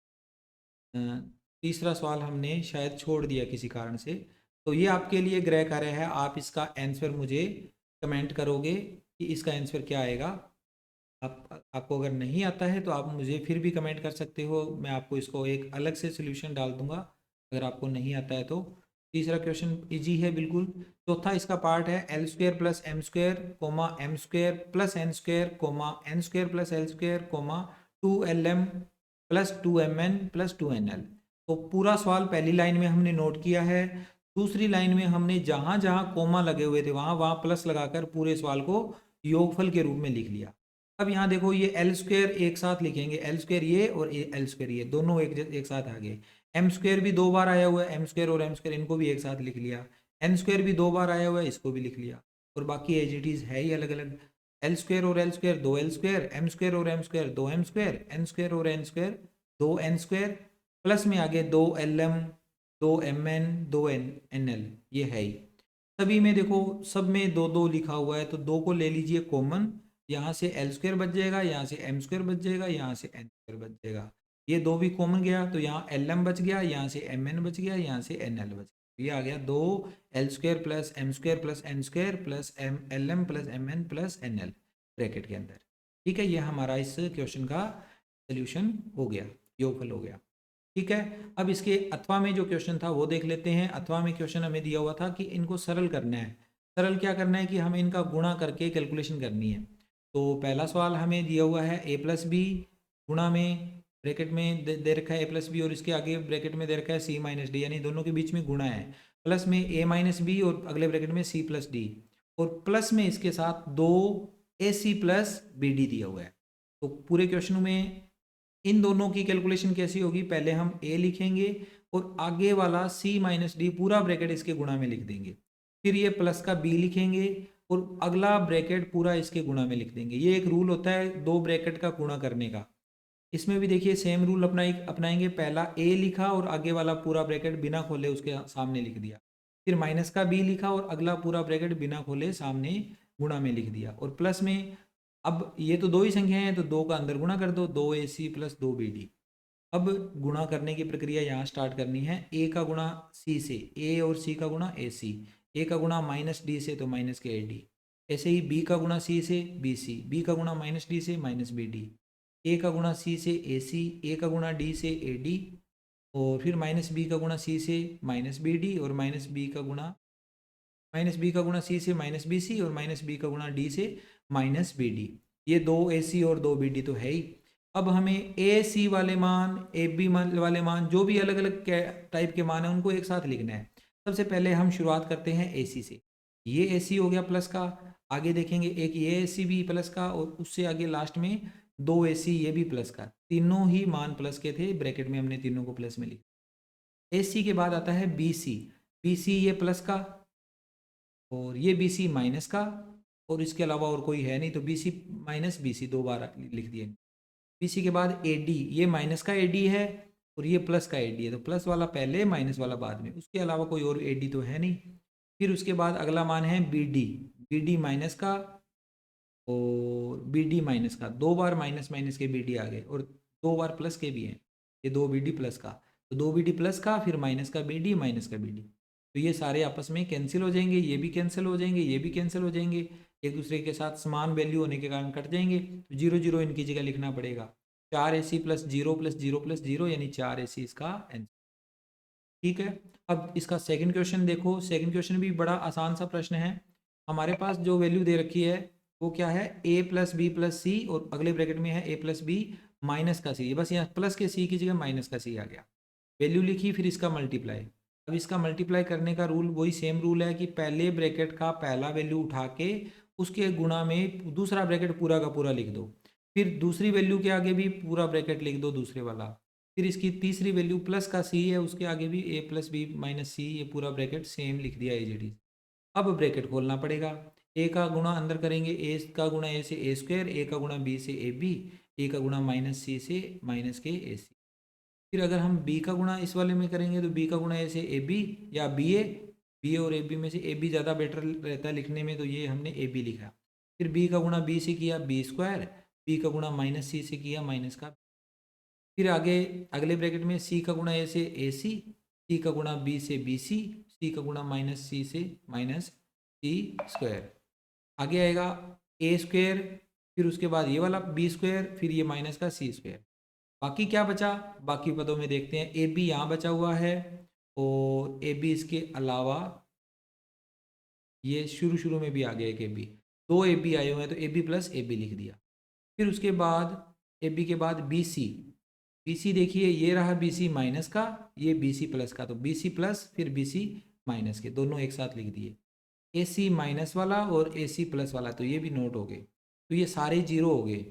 तीसरा सवाल हमने शायद छोड़ दिया किसी कारण से, तो ये आपके लिए गृह कार्य है, आप इसका आंसर मुझे कमेंट करोगे कि इसका आंसर क्या आएगा। आपको अगर नहीं आता है तो आप मुझे फिर भी कमेंट कर सकते हो, मैं आपको इसको एक अलग से सोल्यूशन डाल दूंगा अगर आपको नहीं आता है तो। तीसरा क्वेश्चन इजी है बिल्कुल। चौथा इसका पार्ट है l² plus m² comma m² plus n² comma n² plus l² comma 2lm plus 2mn plus 2nl। तो पूरा सवाल पहली लाइन में हमने नोट किया है, दूसरी लाइन में हमने जहाँ जहाँ कोमा लगे हुए थे वहाँ वहाँ प्लस लगाकर पूरे सवाल को योगफल के रूप में लिख लिया। अब यहाँ देखो ये l² एक साथ लिखेंगे, l² ये और l² ये दोनों एक साथ आ गए। m² भी दो बार आया हुआ है, m² और m² इनको भी एक साथ लिख लिया। n² भी दो बार आया हुआ है, इसको भी लिख लिया, और बाकी एज इट इज है ही अलग अलग। l² और l² दो l², m² और m² दो m², n² और n² दो n², प्लस में आगे दो lm दो mn दो nl, ये है ही। सभी में देखो सब में दो दो लिखा हुआ है, तो दो को ले लीजिए कॉमन, यहाँ से l² बच जाएगा, यहाँ से m² बच जाएगा, यहाँ से n² बच जाएगा। ये दो भी कॉमन गया तो यहाँ lm बच गया, यहाँ से mn बच गया, यहाँ से nl बच गया। ये आ गया दो l² plus m² plus n² plus lm plus mn plus nl bracket के अंदर। ठीक है, ये हमारा इस क्वेश्चन का सोल्यूशन हो गया, योगफल हो गया। ठीक है, अब इसके अथवा में जो क्वेश्चन था वो देख लेते हैं। अथवा में क्वेश्चन हमें दिया हुआ था कि इनको सरल करना है। सरल क्या करना है कि हमें इनका गुणा करके कैलकुलेशन करनी है। तो पहला सवाल हमें दिया हुआ है a प्लस बी, गुणा में ब्रैकेट में दे रखा है a प्लस बी और इसके आगे ब्रैकेट में दे रखा है c माइनस डी, यानी दोनों के बीच में गुणा है। प्लस में a माइनस बी और अगले ब्रैकेट में c प्लस डी, और प्लस में इसके साथ दो ac प्लस बी डी दिया हुआ है। तो पूरे क्वेश्चन में इन दोनों की कैलकुलेशन कैसी होगी, पहले हम a लिखेंगे और आगे वाला c माइनस डी पूरा ब्रैकेट इसके गुणा में लिख देंगे, फिर ये प्लस का b लिखेंगे और अगला ब्रैकेट पूरा इसके गुणा में लिख देंगे। ये एक रूल होता है दो ब्रैकेट का गुणा करने का, इसमें भी देखिए सेम रूल अपनाएंगे। पहला ए लिखा और आगे वाला पूरा ब्रैकेट बिना खोले उसके सामने लिख दिया। फिर माइनस का बी लिखा और अगला पूरा ब्रैकेट बिना खोले सामने गुणा में लिख दिया। और प्लस में, अब ये तो दो ही संख्याएं हैं तो दो का अंदर गुणा कर दो, 2ac प्लस 2bd। अब गुणा करने की प्रक्रिया यहाँ स्टार्ट करनी है। ए का गुणा सी से, ए और सी का गुणा ए सी, ए का गुणा माइनस डी से तो माइनस के ए डी। ऐसे ही बी का गुणा सी से बी सी, बी का गुणा माइनस डी से माइनस बी डी, ए का गुणा सी से ए सी, ए का गुणा डी से ए डी, और फिर माइनस बी का गुणा सी से माइनस बी डी, और माइनस बी का गुणा सी से माइनस बी सी, और माइनस बी का गुणा डी से माइनस बी डी। ये दो ए सी और दो बी डी तो है ही। अब हमें ए सी वाले मान, ए बी वाले मान, जो भी अलग अलग टाइप के मान हैं उनको एक साथ लिखना है। सबसे पहले हम शुरुआत करते हैं ए सी से। ये ए सी हो गया प्लस का, आगे देखेंगे एक ये ए सी भी प्लस का, और उससे आगे लास्ट में दो ए सी ये भी प्लस का। तीनों ही मान प्लस के थे, ब्रैकेट में हमने तीनों को प्लस में लिखा। ए सी के बाद आता है बी सी, बी सी ये प्लस का, और ये बी सी माइनस का, और इसके अलावा और कोई है नहीं तो B C minus B C दो बार लिख दिए। बी सी के बाद ए डी, ये माइनस का ए डी है और ये प्लस का ए डी है, तो प्लस वाला पहले माइनस वाला बाद में, उसके अलावा कोई और ए डी तो है नहीं। फिर उसके बाद अगला मान है B D, B D minus का और बी डी माइनस का, दो बार माइनस माइनस के बी डी आ गए, और दो बार प्लस के भी हैं, ये दो बी डी प्लस का, तो दो बी डी प्लस का, फिर माइनस का बी डी माइनस का बी डी, तो ये सारे आपस में कैंसिल हो जाएंगे, ये भी कैंसिल हो जाएंगे, ये भी कैंसिल हो जाएंगे, एक दूसरे के साथ समान वैल्यू होने के कारण कट जाएंगे, तो जीरो जीरो इनकी जगह लिखना पड़ेगा। 4ac plus zero plus zero plus zero यानी 4ac इसका आंसर। ठीक है, अब इसका सेकंड क्वेश्चन देखो। सेकंड क्वेश्चन भी बड़ा आसान सा प्रश्न है। हमारे पास जो वैल्यू दे रखी है वो क्या है, a प्लस बी प्लस सी, और अगले ब्रैकेट में है a प्लस बी माइनस का सी, बस यहाँ प्लस के सी की जगह माइनस का सी आ गया। वैल्यू लिखी, फिर इसका मल्टीप्लाई। अब इसका मल्टीप्लाई करने का रूल वही सेम रूल है कि पहले ब्रैकेट का पहला वैल्यू उठा के उसके गुणा में दूसरा ब्रैकेट पूरा का पूरा लिख दो, फिर दूसरी वैल्यू के आगे भी पूरा ब्रैकेट लिख दो दूसरे वाला, फिर इसकी तीसरी वैल्यू प्लस का सी है उसके आगे भी ए प्लस बी माइनस सी, ये पूरा ब्रैकेट सेम लिख दिया ए जी डी। अब ब्रैकेट खोलना पड़ेगा। ए का गुणा अंदर करेंगे, ए का गुणा ए से ए स्क्वायर, ए का गुणा बी से ए बी, ए का गुणा माइनस सी से माइनस के ए सी। फिर अगर हम बी का गुणा इस वाले में करेंगे तो बी का गुणा ए से ए बी या बी ए, बी ए और ए बी में से ए बी ज़्यादा बेटर रहता है लिखने में, तो ये हमने ए बी लिखा। फिर बी का गुणा बी से किया बी स्क्वायर, बी का गुणा माइनस सी से किया माइनस का। फिर आगे अगले ब्रैकेट में सी का गुणा ए से ए सी, सी का गुणा बी से बी सी, सी का गुणा माइनस सी से माइनस सी स्क्वायर। आगे आएगा ए स्क्वायर, फिर उसके बाद ये वाला बी स्क्वायर, फिर ये माइनस का सी स्क्वायर। बाकी क्या बचा, बाकी पदों में देखते हैं। ए बी यहाँ बचा हुआ है, और ए बी इसके अलावा ये शुरू शुरू में भी आ गया एक ए बी, दो ए बी आए हुए हैं तो A B plus A B लिख दिया। फिर उसके बाद ए बी के बाद बी सी, बी सी देखिए ये रहा बी सी माइनस का, ये बी सी प्लस का, तो बी सी प्लस फिर बी सी माइनस के, दोनों एक साथ लिख दिए। ए सी माइनस वाला और ए सी प्लस वाला, तो ये भी नोट हो गए, तो ये सारे जीरो हो गए।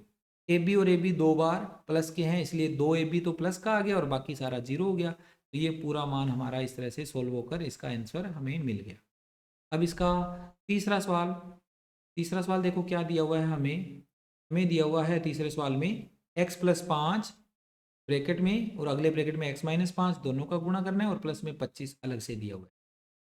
ए बी और ए बी दो बार प्लस के हैं, इसलिए दो ए बी तो प्लस का आ गया और बाकी सारा जीरो हो गया, तो ये पूरा मान हमारा इस तरह से सोल्व होकर इसका आंसर हमें मिल गया। अब इसका तीसरा सवाल, तीसरा सवाल देखो क्या दिया हुआ है हमें दिया हुआ है तीसरे सवाल में x प्लस 5 ब्रैकेट में और अगले ब्रैकेट में x माइनस 5 दोनों का गुणा करना है, और प्लस में 25 अलग से दिया हुआ है।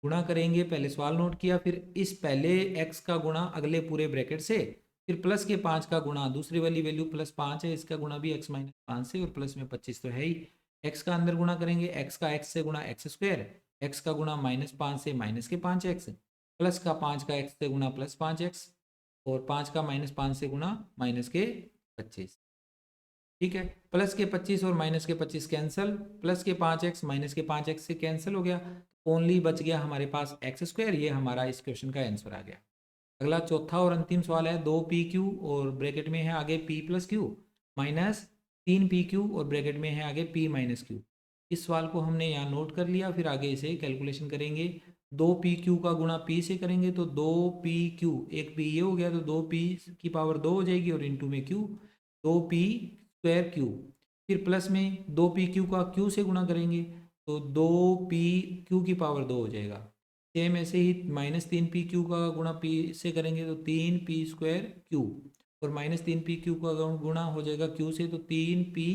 गुणा करेंगे, पहले सवाल नोट किया, फिर इस पहले x का गुणा अगले पूरे ब्रैकेट से, फिर प्लस के 5 का गुणा दूसरी वाली वैल्यू प्लस 5 है इसका गुणा भी x माइनस 5 से, और प्लस में 25 तो है ही। x का अंदर गुणा करेंगे, x का x से गुणा x स्क्वायर, x का गुणा माइनस 5 से माइनस के 5x, प्लस का 5 का x से गुणा प्लस 5x, और 5 का माइनस 5 से गुणा माइनस के 25। ठीक है, प्लस के 25 और माइनस के 25 कैंसिल, प्लस के 5x माइनस के 5x से कैंसिल हो गया, ओनली बच गया हमारे पास एक्स स्क्वायर। ये हमारा इस क्वेश्चन का आंसर आ गया। अगला चौथा और अंतिम सवाल है, 2pq और ब्रैकेट में है आगे p plus Q minus 3pq और ब्रैकेट में है आगे p माइनस क्यू। इस सवाल को हमने यहाँ नोट कर लिया, फिर आगे इसे कैलकुलेशन करेंगे। 2pq का गुणा p से करेंगे तो 2pq, एक p ये हो गया तो 2p की पावर 2 हो जाएगी और इंटू में q, 2p स्क्वायर q, फिर प्लस में 2pq का q से गुणा करेंगे तो 2pq की पावर 2 हो जाएगा। सेम ऐसे ही माइनस 3pq का गुणा p से करेंगे तो 3p स्क्वायर q, और -3 पी क्यू का गुणा हो जाएगा क्यू से, तो 3 पी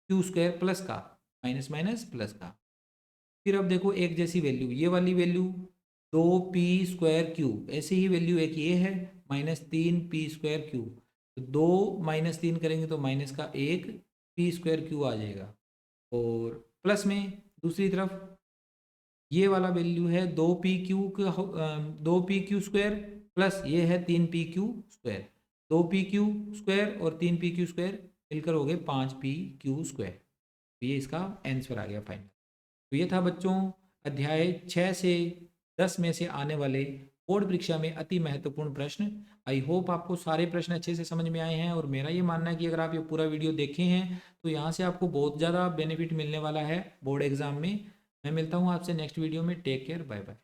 क्यू स्क्वायर प्लस का माइनस माइनस प्लस का। फिर अब देखो एक जैसी वैल्यू, ये वाली वैल्यू 2 पी स्क्वायर क्यू, ऐसे ही वैल्यू एक ये है -3 पी स्क्वायर क्यू, तो 2 - 3 करेंगे तो माइनस का 1 पी स्क्वायर क्यू आ जाएगा। और प्लस में दूसरी तरफ ये वाला वैल्यू है 2 पी क्यू स्क्वायर प्लस ये है 3 P Q square, 2 P Q square और 3 पी क्यू स्क्वायर मिलकर हो गए 5 पी क्यू स्क्वायर। तो ये इसका आंसर आ गया फाइनल। तो ये था बच्चों अध्याय 6 से 10 में से आने वाले बोर्ड परीक्षा में अति महत्वपूर्ण प्रश्न। आई होप आपको सारे प्रश्न अच्छे से समझ में आए हैं, और मेरा ये मानना है कि अगर आप ये पूरा वीडियो देखे हैं तो यहाँ से आपको बहुत ज़्यादा बेनिफिट मिलने वाला है बोर्ड एग्जाम में। मैं मिलता हूँ आपसे नेक्स्ट वीडियो में। Take care, bye bye.